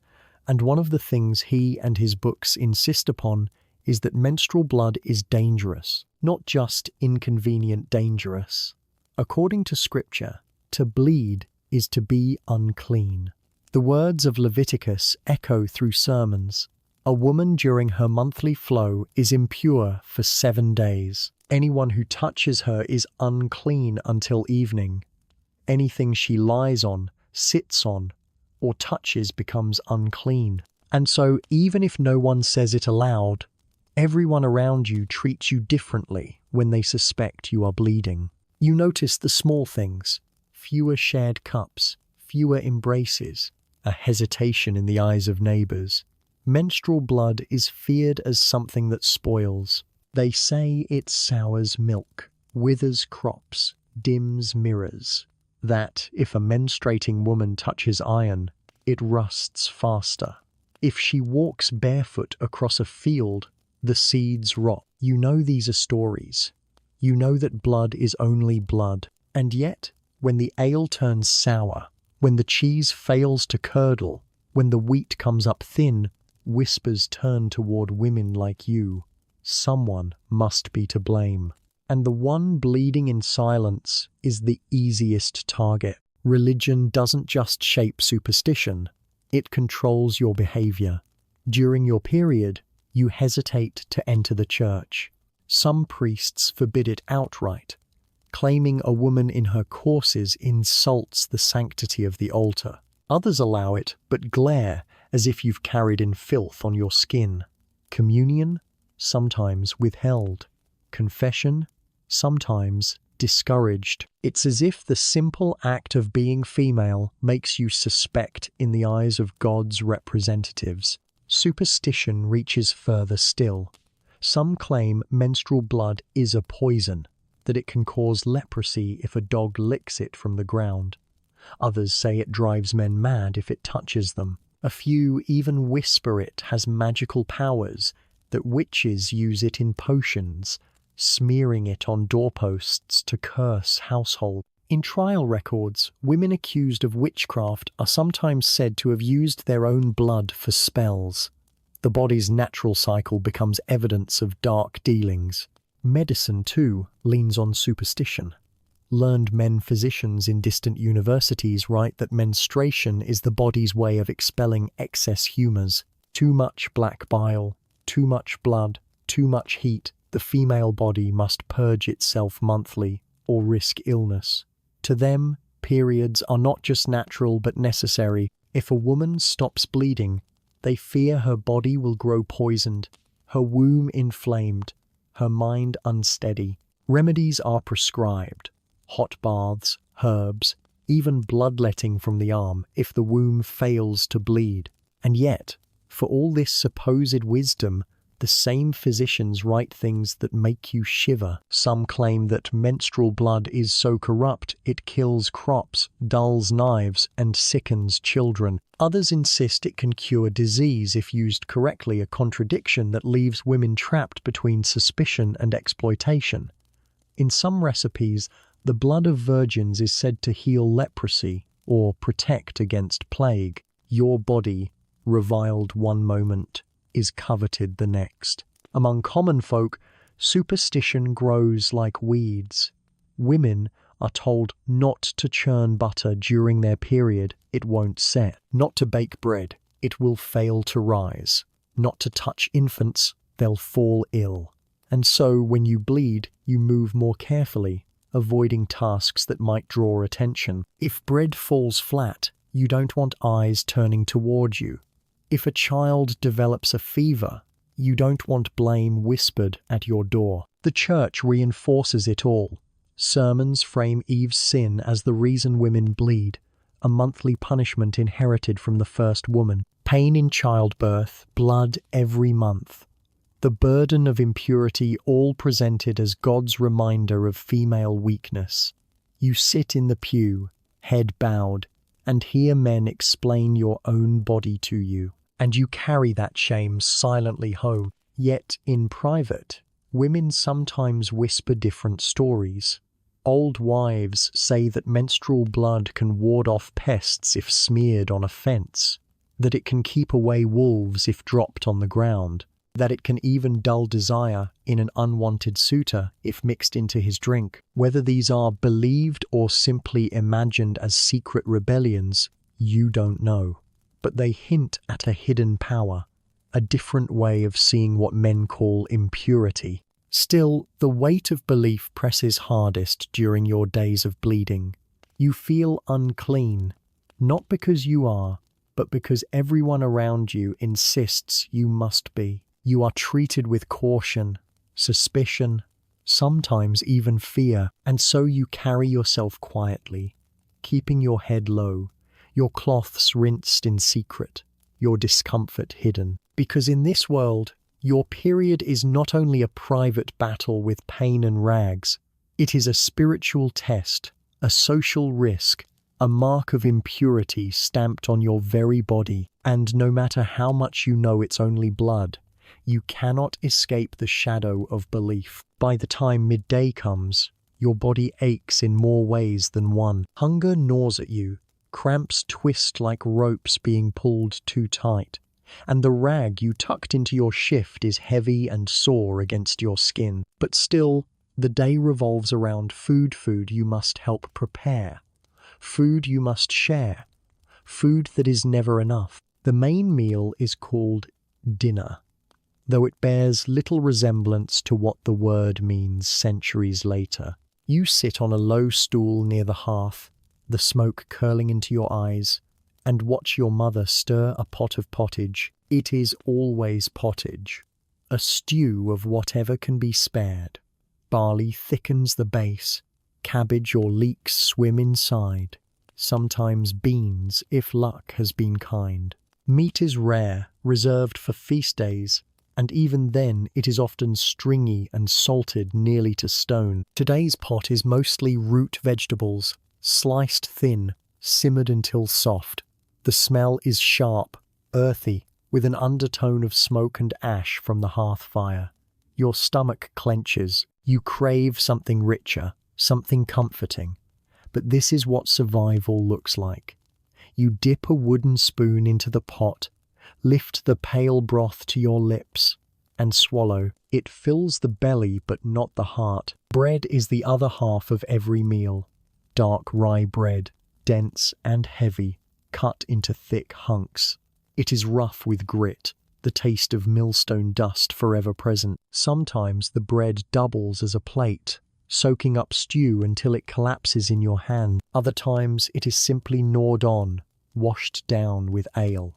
And one of the things he and his books insist upon is that menstrual blood is dangerous, not just inconvenient dangerous. According to Scripture, to bleed is to be unclean. The words of Leviticus echo through sermons. A woman during her monthly flow is impure for 7 days. Anyone who touches her is unclean until evening. Anything she lies on, sits on, or touches becomes unclean. And so, even if no one says it aloud, everyone around you treats you differently when they suspect you are bleeding. You notice the small things: fewer shared cups, fewer embraces, a hesitation in the eyes of neighbors. Menstrual blood is feared as something that spoils. They say it sours milk, withers crops, dims mirrors. That, if a menstruating woman touches iron, it rusts faster. If she walks barefoot across a field, the seeds rot. You know these are stories. You know that blood is only blood. And yet, when the ale turns sour, when the cheese fails to curdle, when the wheat comes up thin, whispers turn toward women like you. Someone must be to blame. And the one bleeding in silence is the easiest target. Religion doesn't just shape superstition, it controls your behavior. During your period, you hesitate to enter the church. Some priests forbid it outright, claiming a woman in her courses insults the sanctity of the altar. Others allow it, but glare as if you've carried in filth on your skin. Communion, sometimes withheld. Confession, sometimes discouraged. It's as if the simple act of being female makes you suspect in the eyes of God's representatives. Superstition reaches further still. Some claim menstrual blood is a poison, that it can cause leprosy if a dog licks it from the ground. Others say it drives men mad if it touches them. A few even whisper it has magical powers, that witches use it in potions, smearing it on doorposts to curse households. In trial records, women accused of witchcraft are sometimes said to have used their own blood for spells. The body's natural cycle becomes evidence of dark dealings. Medicine, too, leans on superstition. Learned men physicians in distant universities write that menstruation is the body's way of expelling excess humors. Too much black bile, too much blood, too much heat. The female body must purge itself monthly or risk illness. To them, periods are not just natural but necessary. If a woman stops bleeding, they fear her body will grow poisoned, her womb inflamed, her mind unsteady. Remedies are prescribed. Hot baths, herbs, even bloodletting from the arm if the womb fails to bleed. And yet, for all this supposed wisdom, the same physicians write things that make you shiver. Some claim that menstrual blood is so corrupt it kills crops, dulls knives, and sickens children. Others insist it can cure disease if used correctly, a contradiction that leaves women trapped between suspicion and exploitation. In some recipes, the blood of virgins is said to heal leprosy or protect against plague. Your body, reviled one moment, is coveted the next. Among common folk, superstition grows like weeds. Women are told not to churn butter during their period, it won't set. Not to bake bread, it will fail to rise. Not to touch infants, they'll fall ill. And so, when you bleed, you move more carefully, avoiding tasks that might draw attention. If bread falls flat, you don't want eyes turning towards you. If a child develops a fever, you don't want blame whispered at your door. The church reinforces it all. Sermons frame Eve's sin as the reason women bleed, a monthly punishment inherited from the first woman. Pain in childbirth, blood every month. The burden of impurity all presented as God's reminder of female weakness. You sit in the pew, head bowed, and hear men explain your own body to you. And you carry that shame silently home. Yet, in private, women sometimes whisper different stories. Old wives say that menstrual blood can ward off pests if smeared on a fence, that it can keep away wolves if dropped on the ground, that it can even dull desire in an unwanted suitor if mixed into his drink. Whether these are believed or simply imagined as secret rebellions, you don't know. But they hint at a hidden power, a different way of seeing what men call impurity. Still, the weight of belief presses hardest during your days of bleeding. You feel unclean, not because you are, but because everyone around you insists you must be. You are treated with caution, suspicion, sometimes even fear, and so you carry yourself quietly, keeping your head low, your cloths rinsed in secret, your discomfort hidden. Because in this world, your period is not only a private battle with pain and rags, it is a spiritual test, a social risk, a mark of impurity stamped on your very body, and no matter how much you know it's only blood, you cannot escape the shadow of belief. By the time midday comes, your body aches in more ways than one. Hunger gnaws at you, cramps twist like ropes being pulled too tight, and the rag you tucked into your shift is heavy and sore against your skin. But still, the day revolves around food you must help prepare, food you must share, food that is never enough. The main meal is called dinner, though it bears little resemblance to what the word means centuries later. You sit on a low stool near the hearth, the smoke curling into your eyes, and watch your mother stir a pot of pottage. It is always pottage, a stew of whatever can be spared. Barley thickens the base, cabbage or leeks swim inside, sometimes beans if luck has been kind. Meat is rare, reserved for feast days, and even then it is often stringy and salted nearly to stone. Today's pot is mostly root vegetables, sliced thin, simmered until soft. The smell is sharp, earthy, with an undertone of smoke and ash from the hearth fire. Your stomach clenches. You crave something richer, something comforting. But this is what survival looks like. You dip a wooden spoon into the pot, lift the pale broth to your lips, and swallow. It fills the belly but not the heart. Bread is the other half of every meal. Dark rye bread, dense and heavy, cut into thick hunks. It is rough with grit, the taste of millstone dust forever present. Sometimes the bread doubles as a plate, soaking up stew until it collapses in your hand. Other times it is simply gnawed on, washed down with ale.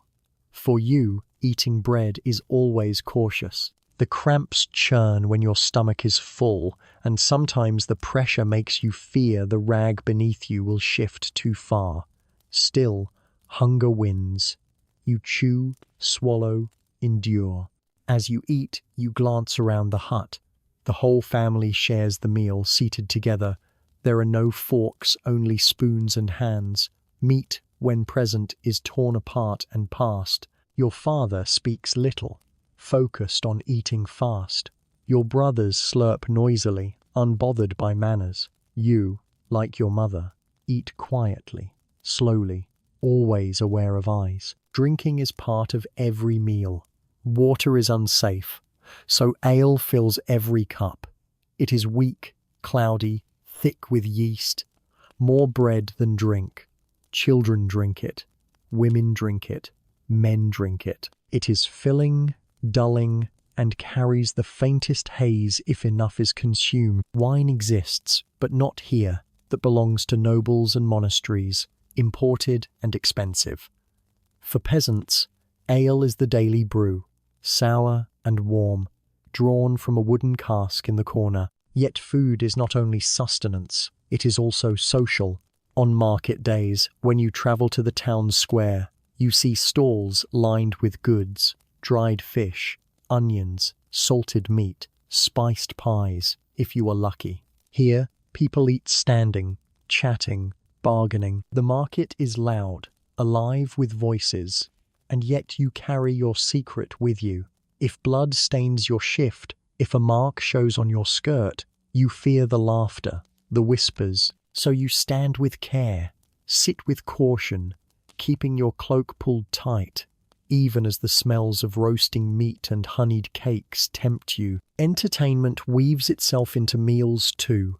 For you, eating bread is always cautious. The cramps churn when your stomach is full, and sometimes the pressure makes you fear the rag beneath you will shift too far. Still, hunger wins. You chew, swallow, endure. As you eat, you glance around the hut. The whole family shares the meal, seated together. There are no forks, only spoons and hands. Meat, when present, is torn apart and passed. Your father speaks little, focused on eating fast. Your brothers slurp noisily, unbothered by manners. You, like your mother, eat quietly, slowly, always aware of eyes. Drinking is part of every meal. Water is unsafe, so ale fills every cup. It is weak, cloudy, thick with yeast. More bread than drink. Children drink it. Women drink it. Men drink it. It is filling, dulling, and carries the faintest haze if enough is consumed. Wine exists, but not here, that belongs to nobles and monasteries, imported and expensive. For peasants, ale is the daily brew, sour and warm, drawn from a wooden cask in the corner. Yet food is not only sustenance, it is also social. On market days, when you travel to the town square, you see stalls lined with goods, dried fish, onions, salted meat, spiced pies, if you are lucky. Here, people eat standing, chatting, bargaining. The market is loud, alive with voices, and yet you carry your secret with you. If blood stains your shift, if a mark shows on your skirt, you fear the laughter, the whispers, so you stand with care, sit with caution, keeping your cloak pulled tight, even as the smells of roasting meat and honeyed cakes tempt you. Entertainment weaves itself into meals too.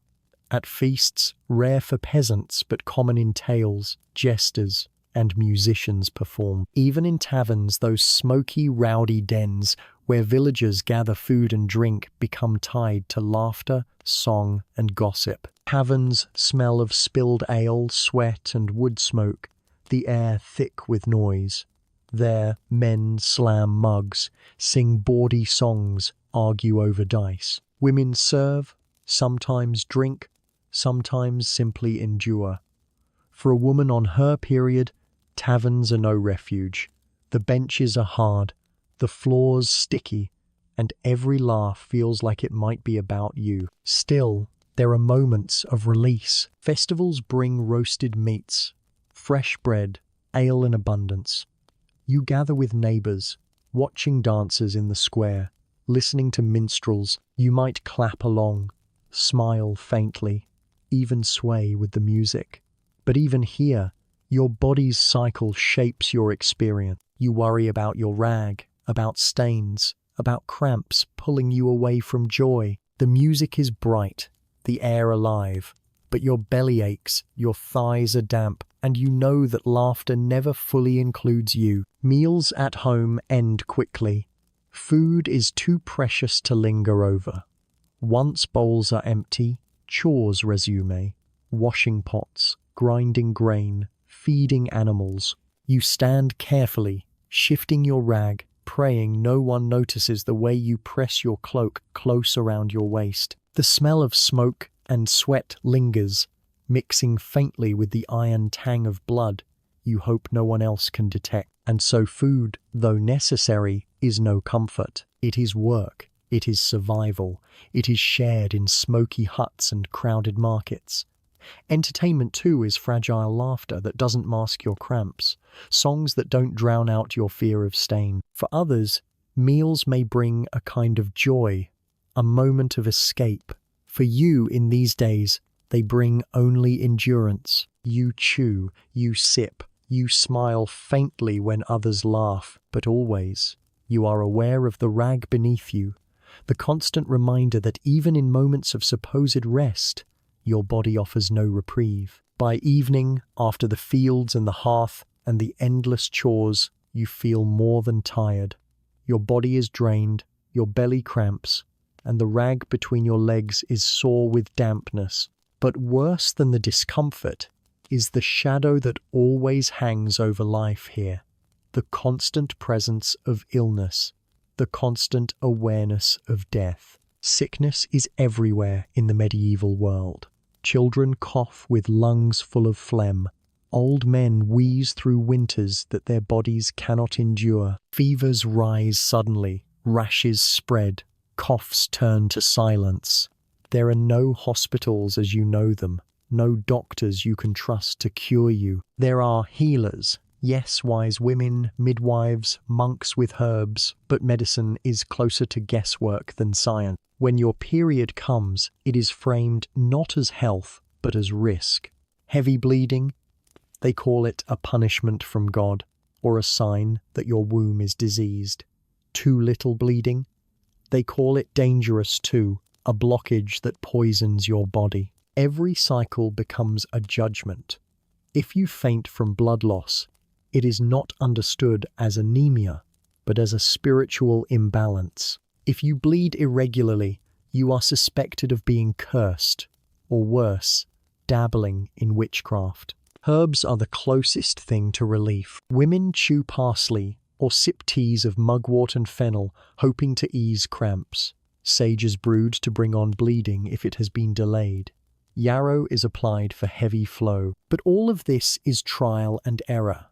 At feasts, rare for peasants but common in tales, jesters and musicians perform. Even in taverns, those smoky, rowdy dens where villagers gather food and drink become tied to laughter, song, and gossip. Taverns smell of spilled ale, sweat, and wood smoke, the air thick with noise. There, men slam mugs, sing bawdy songs, argue over dice. Women serve, sometimes drink, sometimes simply endure. For a woman on her period, taverns are no refuge. The benches are hard, The floor's sticky, and every laugh feels like it might be about you. Still, there are moments of release. Festivals bring roasted meats, fresh bread, ale in abundance. You gather with neighbors, watching dancers in the square, listening to minstrels. You might clap along, smile faintly, even sway with the music. But even here, your body's cycle shapes your experience. You worry about your rag, about stains, about cramps pulling you away from joy. The music is bright, the air alive, but your belly aches, your thighs are damp, and you know that laughter never fully includes you. Meals at home end quickly. Food is too precious to linger over. Once bowls are empty, chores resume. Washing pots, grinding grain, feeding animals. You stand carefully, shifting your rag, praying no one notices the way you press your cloak close around your waist. The smell of smoke and sweat lingers, mixing faintly with the iron tang of blood you hope no one else can detect. And so food, though necessary, is no comfort. It is work. It is survival. It is shared in smoky huts and crowded markets. Entertainment, too, is fragile laughter that doesn't mask your cramps, songs that don't drown out your fear of stain. For others, meals may bring a kind of joy, a moment of escape. For you, in these days, they bring only endurance. You chew, you sip, you smile faintly when others laugh, but always you are aware of the rag beneath you, the constant reminder that even in moments of supposed rest, your body offers no reprieve. By evening, after the fields and the hearth and the endless chores, you feel more than tired. Your body is drained, your belly cramps, and the rag between your legs is sore with dampness. But worse than the discomfort is the shadow that always hangs over life here, the constant presence of illness, the constant awareness of death. Sickness is everywhere in the medieval world. Children cough with lungs full of phlegm. Old men wheeze through winters that their bodies cannot endure. Fevers rise suddenly, rashes spread, coughs turn to silence. There are no hospitals as you know them, no doctors you can trust to cure you. There are healers, yes, wise women, midwives, monks with herbs, but medicine is closer to guesswork than science. When your period comes, it is framed not as health, but as risk. Heavy bleeding, they call it a punishment from God, or a sign that your womb is diseased. Too little bleeding, they call it dangerous too, a blockage that poisons your body. Every cycle becomes a judgment. If you faint from blood loss, it is not understood as anemia, but as a spiritual imbalance. If you bleed irregularly, you are suspected of being cursed, or worse, dabbling in witchcraft. Herbs are the closest thing to relief. Women chew parsley or sip teas of mugwort and fennel, hoping to ease cramps. Sage is brewed to bring on bleeding if it has been delayed. Yarrow is applied for heavy flow. But all of this is trial and error.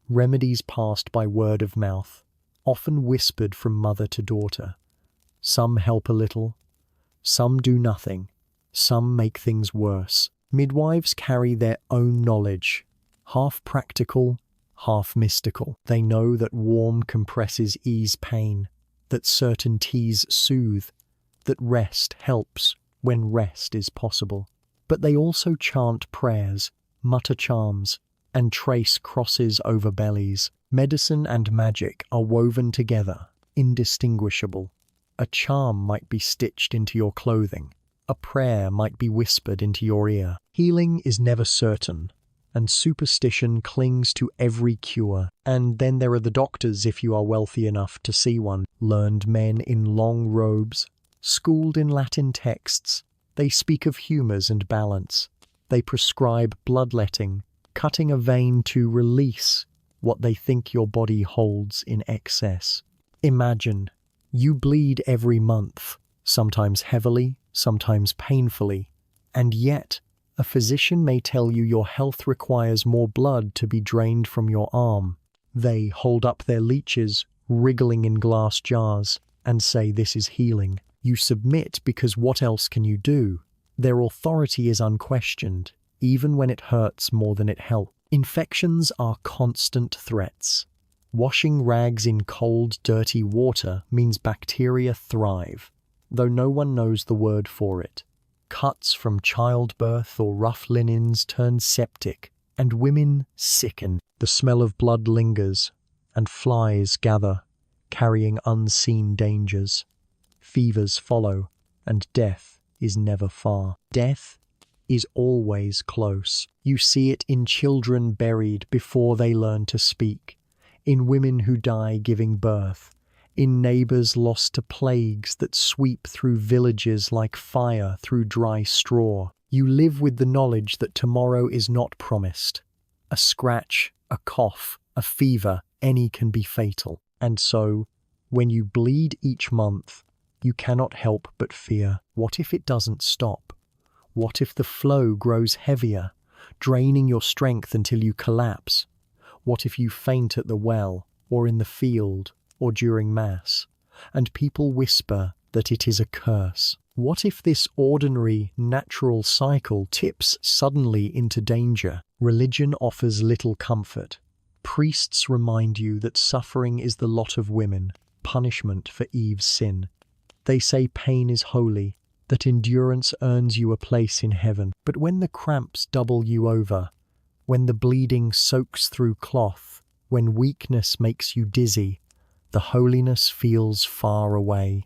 Remedies passed by word of mouth, often whispered from mother to daughter. Some help a little, some do nothing, some make things worse. Midwives carry their own knowledge, half practical, half mystical. They know that warm compresses ease pain, that certain teas soothe, that rest helps when rest is possible. But they also chant prayers, mutter charms, and trace crosses over bellies. Medicine and magic are woven together, indistinguishable. A charm might be stitched into your clothing. A prayer might be whispered into your ear. Healing is never certain, and superstition clings to every cure. And then there are the doctors, if you are wealthy enough to see one. Learned men in long robes, schooled in Latin texts. They speak of humours and balance. They prescribe bloodletting, cutting a vein to release what they think your body holds in excess. Imagine, you bleed every month, sometimes heavily, sometimes painfully, and yet a physician may tell you your health requires more blood to be drained from your arm. They hold up their leeches, wriggling in glass jars, and say this is healing. You submit because what else can you do? Their authority is unquestioned, even when it hurts more than it helps. Infections are constant threats. Washing rags in cold, dirty water means bacteria thrive, though no one knows the word for it. Cuts from childbirth or rough linens turn septic, and women sicken. The smell of blood lingers, and flies gather, carrying unseen dangers. Fevers follow, and death is never far. Death is always close. You see it in children buried before they learn to speak, in women who die giving birth, in neighbors lost to plagues that sweep through villages like fire through dry straw. You live with the knowledge that tomorrow is not promised. A scratch, a cough, a fever, any can be fatal. And so, when you bleed each month, you cannot help but fear. What if it doesn't stop? What if the flow grows heavier, draining your strength until you collapse? What if you faint at the well, or in the field, or during Mass, and people whisper that it is a curse? What if this ordinary, natural cycle tips suddenly into danger? Religion offers little comfort. Priests remind you that suffering is the lot of women, punishment for Eve's sin. They say pain is holy, that endurance earns you a place in heaven. But when the cramps double you over, when the bleeding soaks through cloth, when weakness makes you dizzy, the holiness feels far away.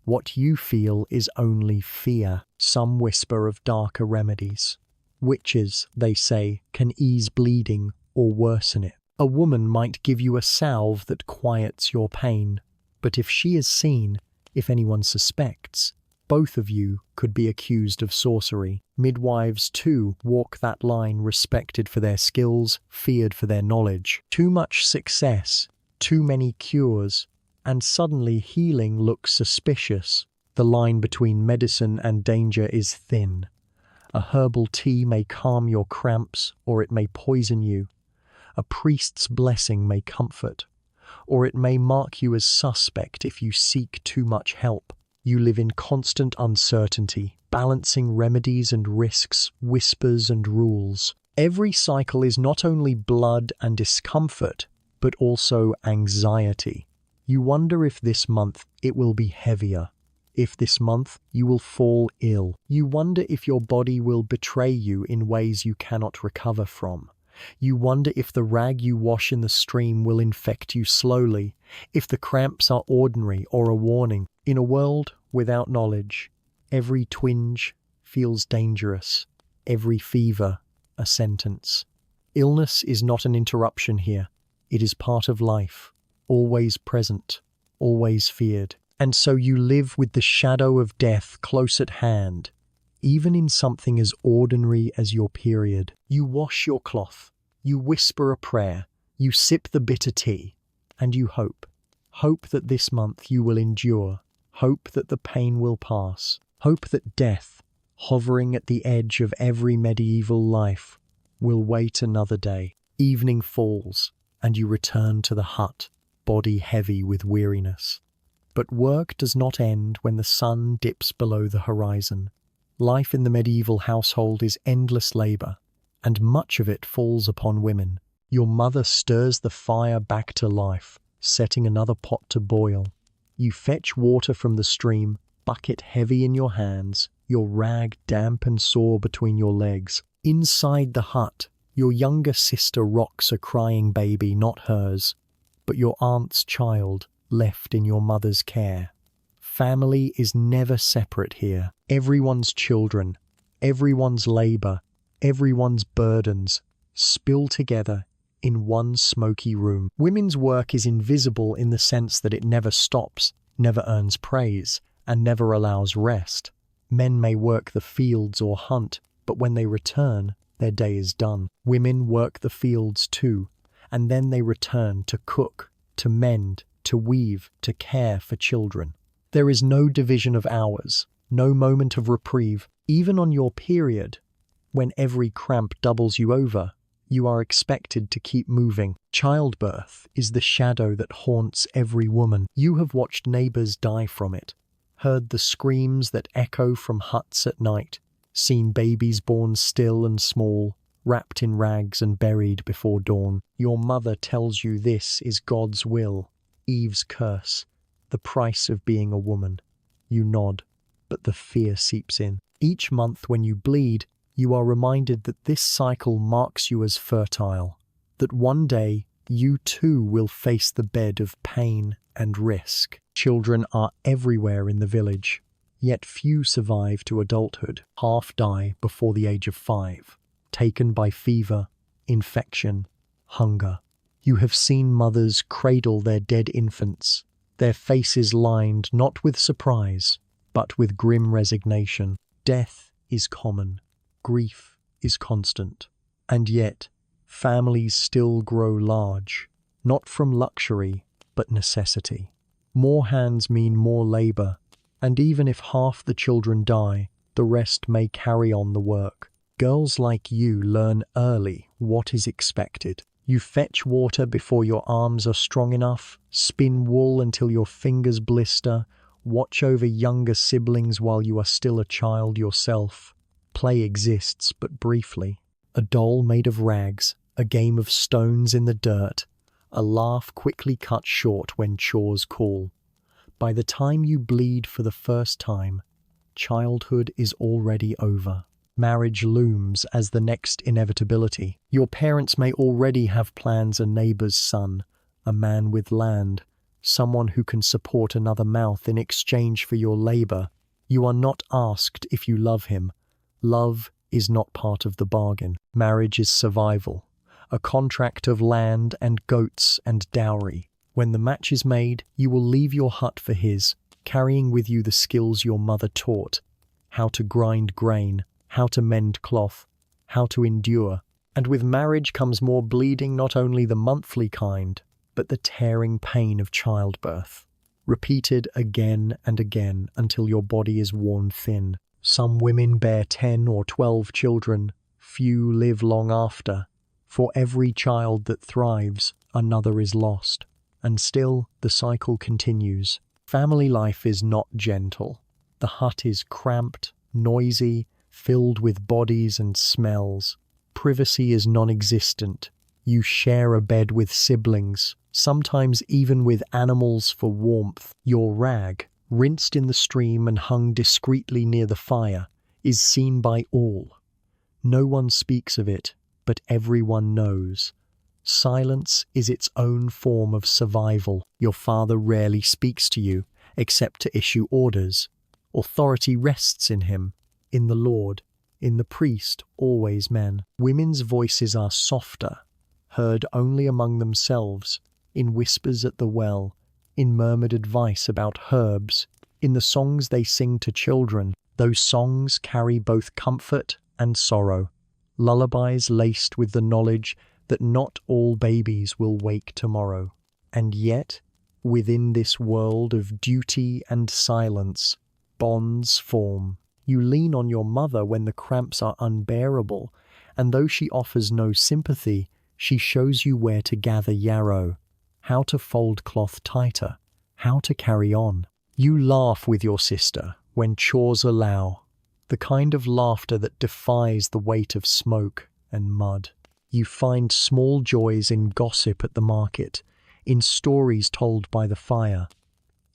What you feel is only fear. Some whisper of darker remedies. Witches, they say, can ease bleeding or worsen it. A woman might give you a salve that quiets your pain, but if she is seen, if anyone suspects, both of you could be accused of sorcery. Midwives, too, walk that line, respected for their skills, feared for their knowledge. Too much success, too many cures, and suddenly healing looks suspicious. The line between medicine and danger is thin. A herbal tea may calm your cramps, or it may poison you. A priest's blessing may comfort, or it may mark you as suspect if you seek too much help. You live in constant uncertainty, balancing remedies and risks, whispers and rules. Every cycle is not only blood and discomfort, but also anxiety. You wonder if this month it will be heavier, if this month you will fall ill. You wonder if your body will betray you in ways you cannot recover from. You wonder if the rag you wash in the stream will infect you slowly, if the cramps are ordinary or a warning. In a world without knowledge, every twinge feels dangerous, every fever a sentence. Illness is not an interruption here. It is part of life, always present, always feared. And so you live with the shadow of death close at hand, even in something as ordinary as your period. You wash your cloth, you whisper a prayer, you sip the bitter tea, and you hope. Hope that this month you will endure, hope that the pain will pass, hope that death, hovering at the edge of every medieval life, will wait another day. Evening falls, and you return to the hut, body heavy with weariness. But work does not end when the sun dips below the horizon. Life in the medieval household is endless labor, and much of it falls upon women. Your mother stirs the fire back to life, setting another pot to boil. You fetch water from the stream, bucket heavy in your hands, your rag damp and sore between your legs. Inside the hut, your younger sister rocks a crying baby, not hers, but your aunt's child, left in your mother's care. Family is never separate here. Everyone's children, everyone's labor, everyone's burdens spill together in one smoky room. Women's work is invisible in the sense that it never stops, never earns praise, and never allows rest. Men may work the fields or hunt, but when they return, their day is done. Women work the fields too, and then they return to cook, to mend, to weave, to care for children. There is no division of hours, no moment of reprieve. Even on your period, when every cramp doubles you over, You are expected to keep moving. Childbirth is the shadow that haunts every woman. You have watched neighbors die from it, heard the screams that echo from huts at night, seen babies born still and small, wrapped in rags and buried before dawn. Your mother tells you this is God's will, Eve's curse, the price of being a woman. You nod, but the fear seeps in. Each month when you bleed, you are reminded that this cycle marks you as fertile, that one day you too will face the bed of pain and risk. Children are everywhere in the village, yet few survive to adulthood. Half die before the age of 5, taken by fever, infection, hunger. You have seen mothers cradle their dead infants, their faces lined not with surprise, but with grim resignation. Death is common. Grief is constant, and yet families still grow large, not from luxury, but necessity. More hands mean more labor, and even if half the children die, the rest may carry on the work. Girls like you learn early what is expected. You fetch water before your arms are strong enough, spin wool until your fingers blister, watch over younger siblings while you are still a child yourself. Play exists but briefly. A doll made of rags, a game of stones in the dirt, a laugh quickly cut short when chores call. By the time you bleed for the first time, childhood is already over. Marriage looms as the next inevitability. Your parents may already have plans: a neighbor's son, a man with land, someone who can support another mouth in exchange for your labor. You are not asked if you love him. Love is not part of the bargain. Marriage is survival, a contract of land and goats and dowry. When the match is made, you will leave your hut for his, carrying with you the skills your mother taught: how to grind grain, how to mend cloth, how to endure. And with marriage comes more bleeding, not only the monthly kind, but the tearing pain of childbirth, repeated again and again until your body is worn thin. Some women bear 10 or 12 children, few live long after. For every child that thrives, another is lost. And still, the cycle continues. Family life is not gentle. The hut is cramped, noisy, filled with bodies and smells. Privacy is non-existent. You share a bed with siblings, sometimes even with animals for warmth. Your rag, rinsed in the stream and hung discreetly near the fire, is seen by all. No one speaks of it, but everyone knows. Silence is its own form of survival. Your father rarely speaks to you, except to issue orders. Authority rests in him, in the Lord, in the priest, always men. Women's voices are softer, heard only among themselves, in whispers at the well, in murmured advice about herbs, in the songs they sing to children. Those songs carry both comfort and sorrow, lullabies laced with the knowledge that not all babies will wake tomorrow. And yet, within this world of duty and silence, bonds form. You lean on your mother when the cramps are unbearable, and though she offers no sympathy, she shows you where to gather yarrow, how to fold cloth tighter, how to carry on. You laugh with your sister when chores allow, the kind of laughter that defies the weight of smoke and mud. You find small joys in gossip at the market, in stories told by the fire,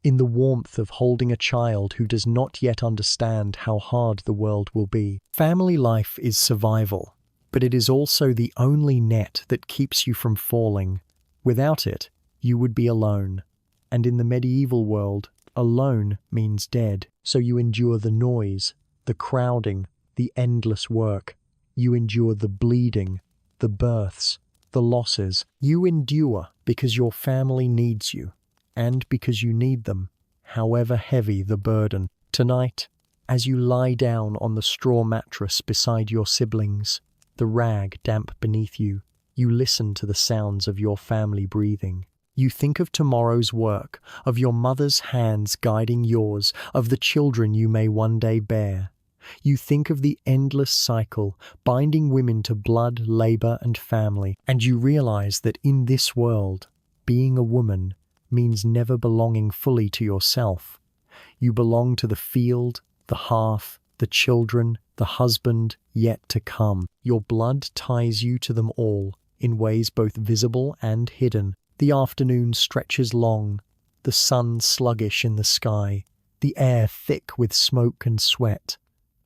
in the warmth of holding a child who does not yet understand how hard the world will be. Family life is survival, but it is also the only net that keeps you from falling. Without it, you would be alone. And in the medieval world, alone means dead. So you endure the noise, the crowding, the endless work. You endure the bleeding, the births, the losses. You endure because your family needs you, and because you need them, however heavy the burden. Tonight, as you lie down on the straw mattress beside your siblings, the rag damp beneath you, you listen to the sounds of your family breathing. You think of tomorrow's work, of your mother's hands guiding yours, of the children you may one day bear. You think of the endless cycle, binding women to blood, labor, and family, and you realize that in this world, being a woman means never belonging fully to yourself. You belong to the field, the hearth, the children, the husband yet to come. Your blood ties you to them all, in ways both visible and hidden. The afternoon stretches long, the sun sluggish in the sky, the air thick with smoke and sweat.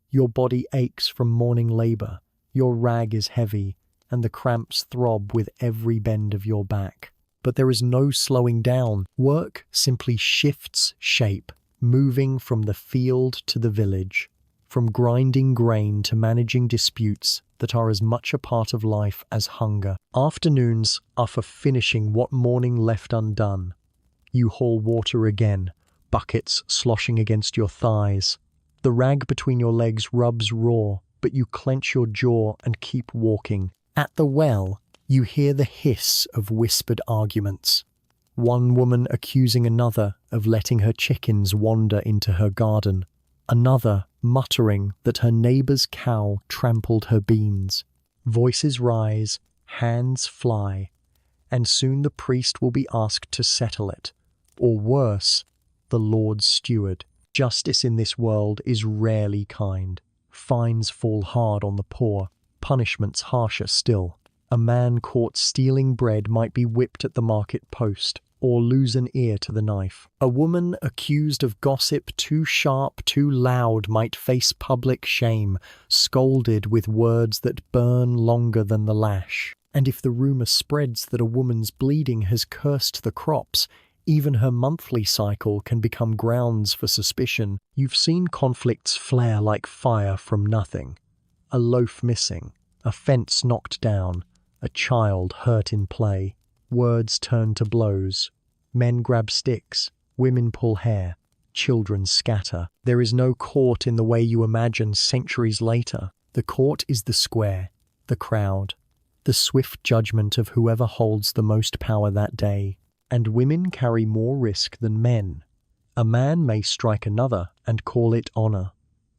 Your body aches from morning labor, your rag is heavy, and the cramps throb with every bend of your back. But there is no slowing down. Work simply shifts shape, moving from the field to the village, from grinding grain to managing disputes that are as much a part of life as hunger. Afternoons are for finishing what morning left undone. You haul water again, buckets sloshing against your thighs. The rag between your legs rubs raw, but you clench your jaw and keep walking. At the well, you hear the hiss of whispered arguments. One woman accusing another of letting her chickens wander into her garden. Another muttering that her neighbor's cow trampled her beans. Voices rise, hands fly, and soon the priest will be asked to settle it. Or worse, the Lord's steward. Justice in this world is rarely kind. Fines fall hard on the poor, punishments harsher still. A man caught stealing bread might be whipped at the market post, or lose an ear to the knife. A woman accused of gossip too sharp, too loud might face public shame, scolded with words that burn longer than the lash. And if the rumor spreads that a woman's bleeding has cursed the crops, even her monthly cycle can become grounds for suspicion. You've seen conflicts flare like fire from nothing. A loaf missing, a fence knocked down, a child hurt in play. Words turn to blows. Men grab sticks, women pull hair, children scatter. There is no court in the way you imagine centuries later. The court is the square, the crowd, the swift judgment of whoever holds the most power that day. And women carry more risk than men. A man may strike another and call it honor.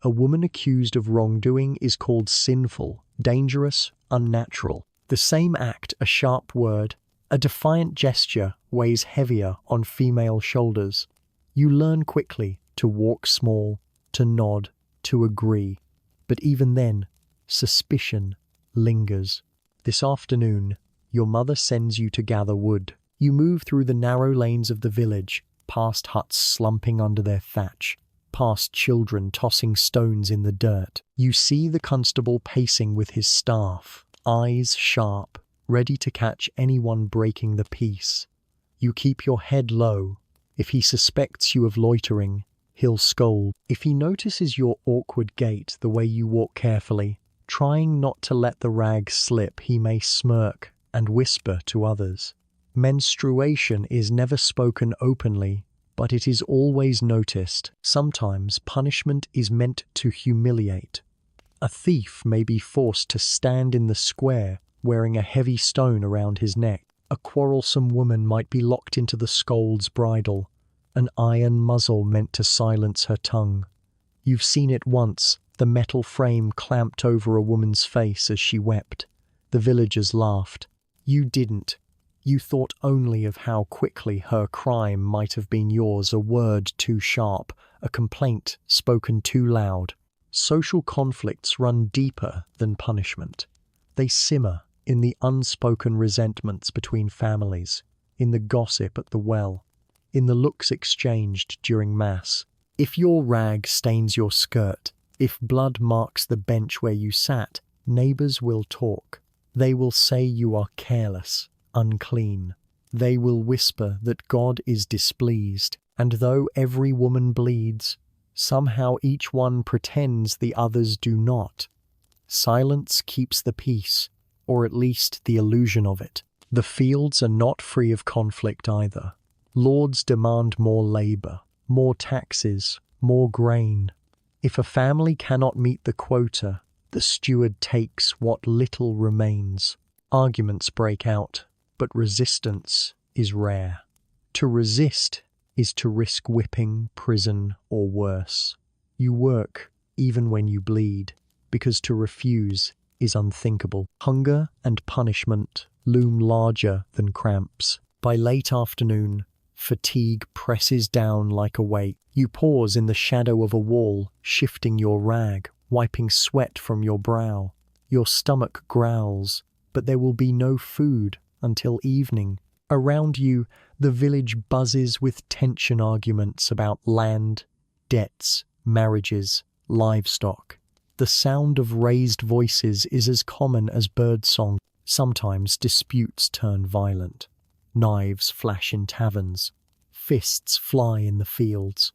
A woman accused of wrongdoing is called sinful, dangerous, unnatural. The same act, a sharp word, a defiant gesture weighs heavier on female shoulders. You learn quickly to walk small, to nod, to agree. But even then, suspicion lingers. This afternoon, your mother sends you to gather wood. You move through the narrow lanes of the village, past huts slumping under their thatch, past children tossing stones in the dirt. You see the constable pacing with his staff, eyes sharp, ready to catch anyone breaking the peace. You keep your head low. If he suspects you of loitering, he'll scold. If he notices your awkward gait, the way you walk carefully, trying not to let the rag slip, he may smirk and whisper to others. Menstruation is never spoken openly, but it is always noticed. Sometimes punishment is meant to humiliate. A thief may be forced to stand in the square wearing a heavy stone around his neck. A quarrelsome woman might be locked into the scold's bridle, an iron muzzle meant to silence her tongue. You've seen it once, the metal frame clamped over a woman's face as she wept. The villagers laughed. You didn't. You thought only of how quickly her crime might have been yours, a word too sharp, a complaint spoken too loud. Social conflicts run deeper than punishment. They simmer in the unspoken resentments between families, in the gossip at the well, in the looks exchanged during Mass. If your rag stains your skirt, if blood marks the bench where you sat, neighbors will talk. They will say you are careless, unclean. They will whisper that God is displeased, and though every woman bleeds, somehow each one pretends the others do not. Silence keeps the peace, or at least the illusion of it. The fields are not free of conflict either. Lords demand more labor, more taxes, more grain. If a family cannot meet the quota, the steward takes what little remains. Arguments break out, but resistance is rare. To resist is to risk whipping, prison, or worse. You work, even when you bleed, because to refuse is unthinkable. Hunger and punishment loom larger than cramps. By late afternoon, fatigue presses down like a weight. You pause in the shadow of a wall, shifting your rag, wiping sweat from your brow. Your stomach growls, but there will be no food until evening. Around you, the village buzzes with tension arguments about land, debts, marriages, livestock. The sound of raised voices is as common as birdsong. Sometimes disputes turn violent. Knives flash in taverns. Fists fly in the fields.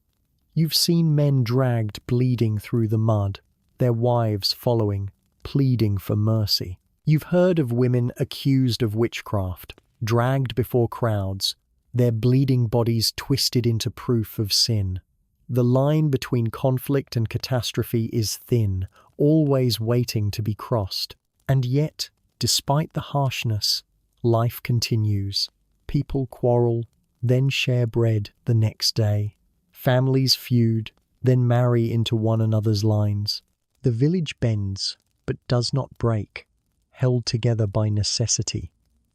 You've seen men dragged bleeding through the mud, their wives following, pleading for mercy. You've heard of women accused of witchcraft, dragged before crowds, their bleeding bodies twisted into proof of sin. The line between conflict and catastrophe is thin, always waiting to be crossed. And yet, despite the harshness, life continues. People quarrel, then share bread the next day. Families feud, then marry into one another's lines. The village bends, but does not break, held together by necessity.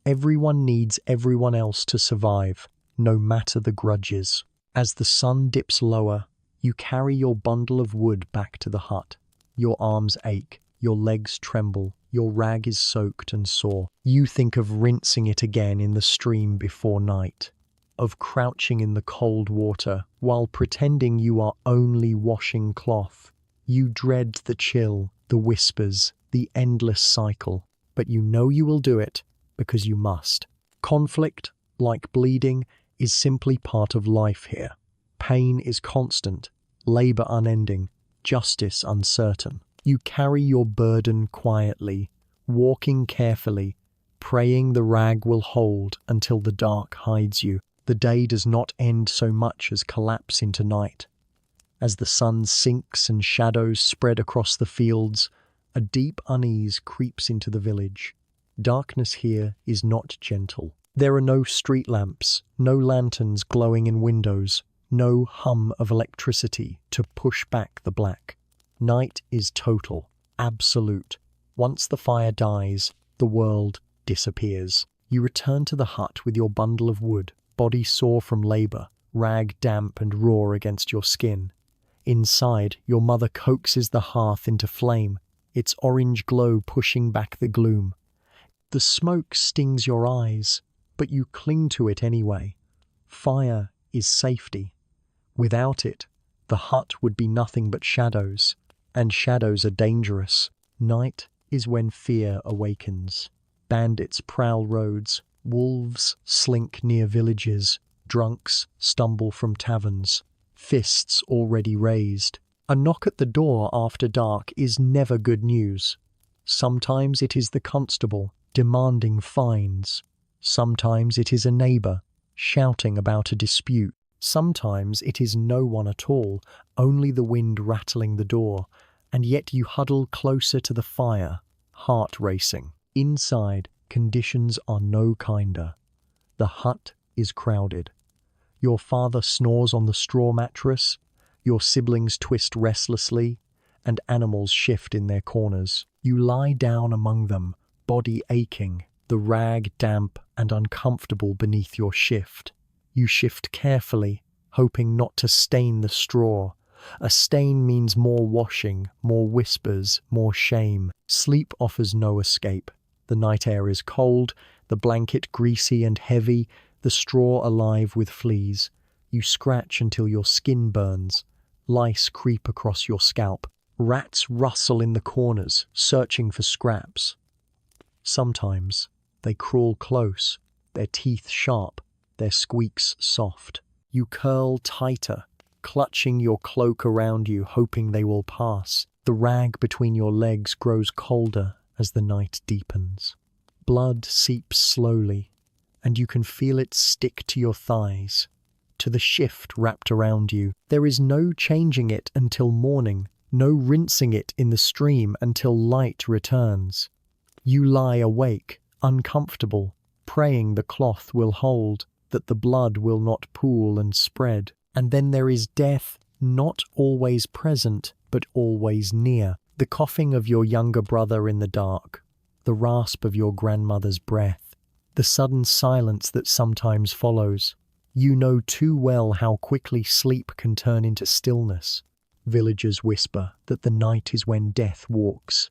Everyone needs everyone else to survive, no matter the grudges. As the sun dips lower, you carry your bundle of wood back to the hut. Your arms ache, your legs tremble, your rag is soaked and sore. You think of rinsing it again in the stream before night, of crouching in the cold water while pretending you are only washing cloth. You dread the chill, the whispers, the endless cycle, but you know you will do it because you must. Conflict, like bleeding, is simply part of life here. Pain is constant, labor unending, justice uncertain. You carry your burden quietly, walking carefully, praying the rag will hold until the dark hides you. The day does not end so much as collapse into night. As the sun sinks and shadows spread across the fields, a deep unease creeps into the village. Darkness here is not gentle. There are no street lamps, no lanterns glowing in windows, no hum of electricity to push back the black. Night is total, absolute. Once the fire dies, the world disappears. You return to the hut with your bundle of wood, body sore from labor, rag damp and raw against your skin. Inside, your mother coaxes the hearth into flame, its orange glow pushing back the gloom. The smoke stings your eyes, but you cling to it anyway. Fire is safety. Without it, the hut would be nothing but shadows, and shadows are dangerous. Night is when fear awakens. Bandits prowl roads, wolves slink near villages, drunks stumble from taverns, fists already raised. A knock at the door after dark is never good news. Sometimes it is the constable demanding fines. Sometimes it is a neighbor shouting about a dispute. Sometimes it is no one at all, only the wind rattling the door, and yet you huddle closer to the fire, heart racing. Inside, conditions are no kinder. The hut is crowded. Your father snores on the straw mattress, your siblings twist restlessly, and animals shift in their corners. You lie down among them, body aching, the rag damp and uncomfortable beneath your shift. You shift carefully, hoping not to stain the straw. A stain means more washing, more whispers, more shame. Sleep offers no escape. The night air is cold, the blanket greasy and heavy, the straw alive with fleas. You scratch until your skin burns. Lice creep across your scalp. Rats rustle in the corners, searching for scraps. Sometimes they crawl close, their teeth sharp, their squeaks soft. You curl tighter, clutching your cloak around you, hoping they will pass. The rag between your legs grows colder as the night deepens. Blood seeps slowly, and you can feel it stick to your thighs, to the shift wrapped around you. There is no changing it until morning, no rinsing it in the stream until light returns. You lie awake, uncomfortable, praying the cloth will hold, that the blood will not pool and spread. And then there is death, not always present, but always near. The coughing of your younger brother in the dark, the rasp of your grandmother's breath, the sudden silence that sometimes follows. You know too well how quickly sleep can turn into stillness. Villagers whisper that the night is when death walks.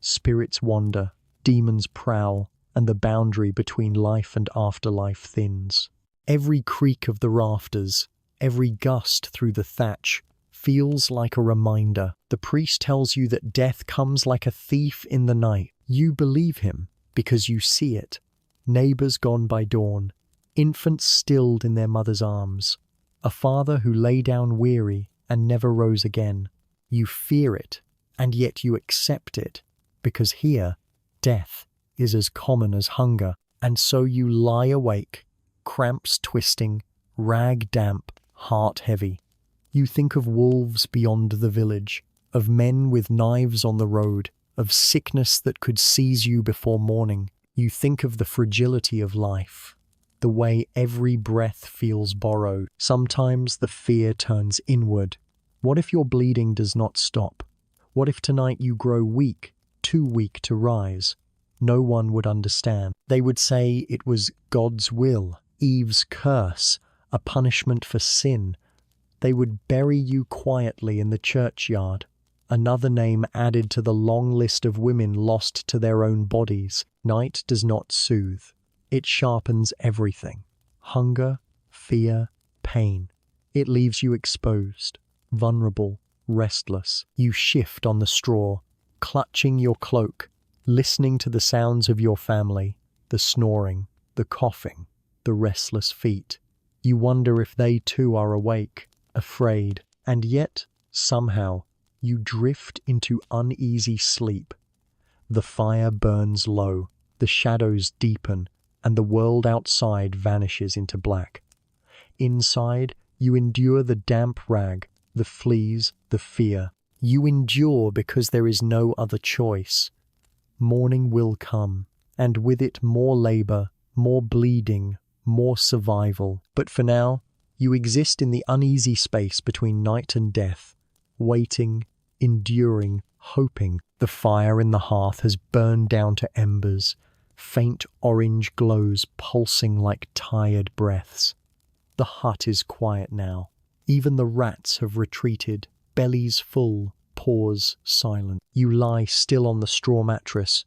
Spirits wander, demons prowl, and the boundary between life and afterlife thins. Every creak of the rafters, every gust through the thatch, feels like a reminder. The priest tells you that death comes like a thief in the night. You believe him because you see it. Neighbors gone by dawn, infants stilled in their mother's arms, a father who lay down weary and never rose again. You fear it, and yet you accept it, because here, death is as common as hunger, and so you lie awake, cramps twisting, rag damp, heart heavy. You think of wolves beyond the village, of men with knives on the road, of sickness that could seize you before morning. You think of the fragility of life, the way every breath feels borrowed. Sometimes the fear turns inward. What if your bleeding does not stop? What if tonight you grow weak, too weak to rise? No one would understand. They would say it was God's will, Eve's curse, a punishment for sin. They would bury you quietly in the churchyard, another name added to the long list of women lost to their own bodies. Night does not soothe. It sharpens everything. Hunger, fear, pain. It leaves you exposed, vulnerable, restless. You shift on the straw, clutching your cloak, listening to the sounds of your family, the snoring, the coughing, the restless feet. You wonder if they too are awake, afraid, and yet, somehow, you drift into uneasy sleep. The fire burns low, the shadows deepen, and the world outside vanishes into black. Inside, you endure the damp rag, the fleas, the fear. You endure because there is no other choice. Morning will come, and with it more labor, more bleeding, more survival. But for now, you exist in the uneasy space between night and death, waiting, enduring, hoping. The fire in the hearth has burned down to embers, faint orange glows pulsing like tired breaths. The hut is quiet now. Even the rats have retreated, bellies full, paws silent. You lie still on the straw mattress,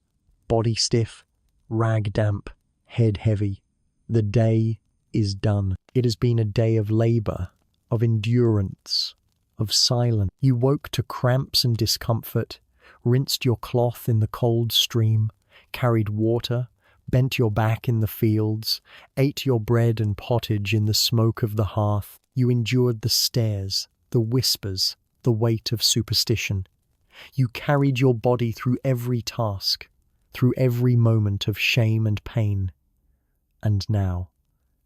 body stiff, rag damp, head heavy. The day is done. It has been a day of labor, of endurance, of silence. You woke to cramps and discomfort, rinsed your cloth in the cold stream, carried water, bent your back in the fields, ate your bread and pottage in the smoke of the hearth. You endured the stares, the whispers, the weight of superstition. You carried your body through every task, through every moment of shame and pain. And now,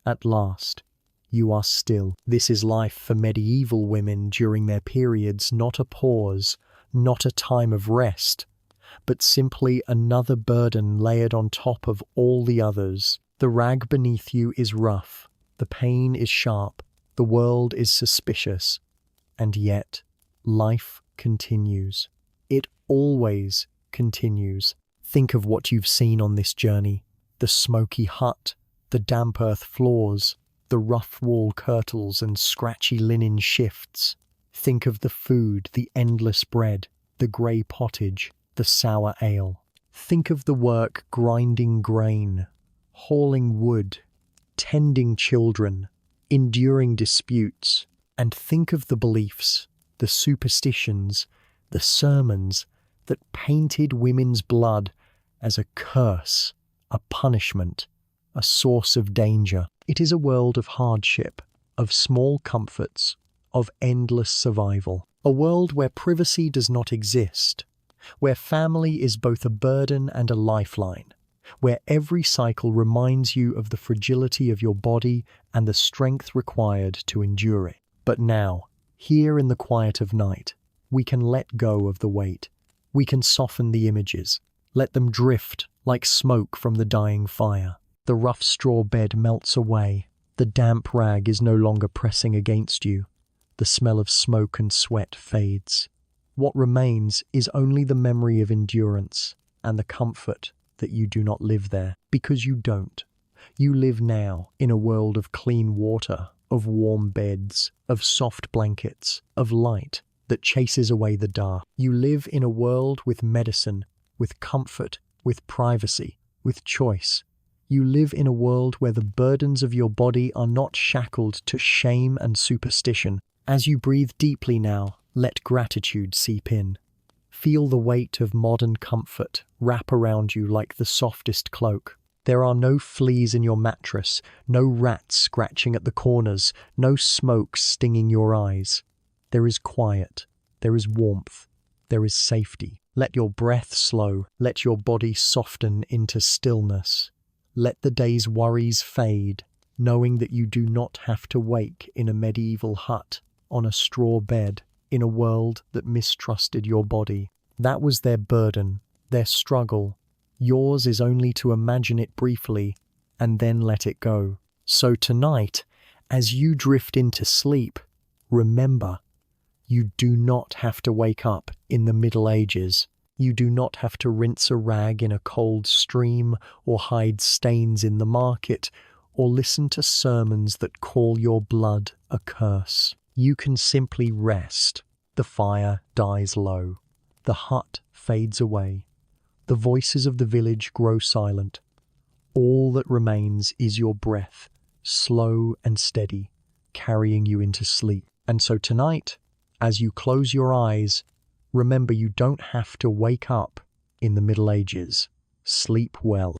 at last, you are still. This is life for medieval women during their periods, not a pause, not a time of rest, but simply another burden layered on top of all the others. The rag beneath you is rough, the pain is sharp, the world is suspicious, and yet life continues. It always continues. Think of what you've seen on this journey: the smoky hut, the damp earth floors, the rough wall curtains and scratchy linen shifts. Think of the food, the endless bread, the grey pottage, the sour ale. Think of the work grinding grain, hauling wood, tending children, enduring disputes. And think of the beliefs, the superstitions, the sermons that painted women's blood as a curse, a punishment, a source of danger. It is a world of hardship, of small comforts, of endless survival. A world where privacy does not exist, where family is both a burden and a lifeline, where every cycle reminds you of the fragility of your body and the strength required to endure it. But now, here in the quiet of night, we can let go of the weight. We can soften the images, let them drift like smoke from the dying fire. The rough straw bed melts away. The damp rag is no longer pressing against you. The smell of smoke and sweat fades. What remains is only the memory of endurance and the comfort that you do not live there, because you don't. You live now in a world of clean water, of warm beds, of soft blankets, of light that chases away the dark. You live in a world with medicine, with comfort, with privacy, with choice. You live in a world where the burdens of your body are not shackled to shame and superstition. As you breathe deeply now, let gratitude seep in. Feel the weight of modern comfort wrap around you like the softest cloak. There are no fleas in your mattress, no rats scratching at the corners, no smoke stinging your eyes. There is quiet, there is warmth, there is safety. Let your breath slow, let your body soften into stillness. Let the day's worries fade, knowing that you do not have to wake in a medieval hut, on a straw bed, in a world that mistrusted your body. That was their burden, their struggle. Yours is only to imagine it briefly and then let it go. So tonight, as you drift into sleep, remember, you do not have to wake up in the Middle Ages. You do not have to rinse a rag in a cold stream or hide stains in the market or listen to sermons that call your blood a curse. You can simply rest. The fire dies low. The hut fades away. The voices of the village grow silent. All that remains is your breath, slow and steady, carrying you into sleep. And so tonight, as you close your eyes, remember you don't have to wake up in the Middle Ages. Sleep well.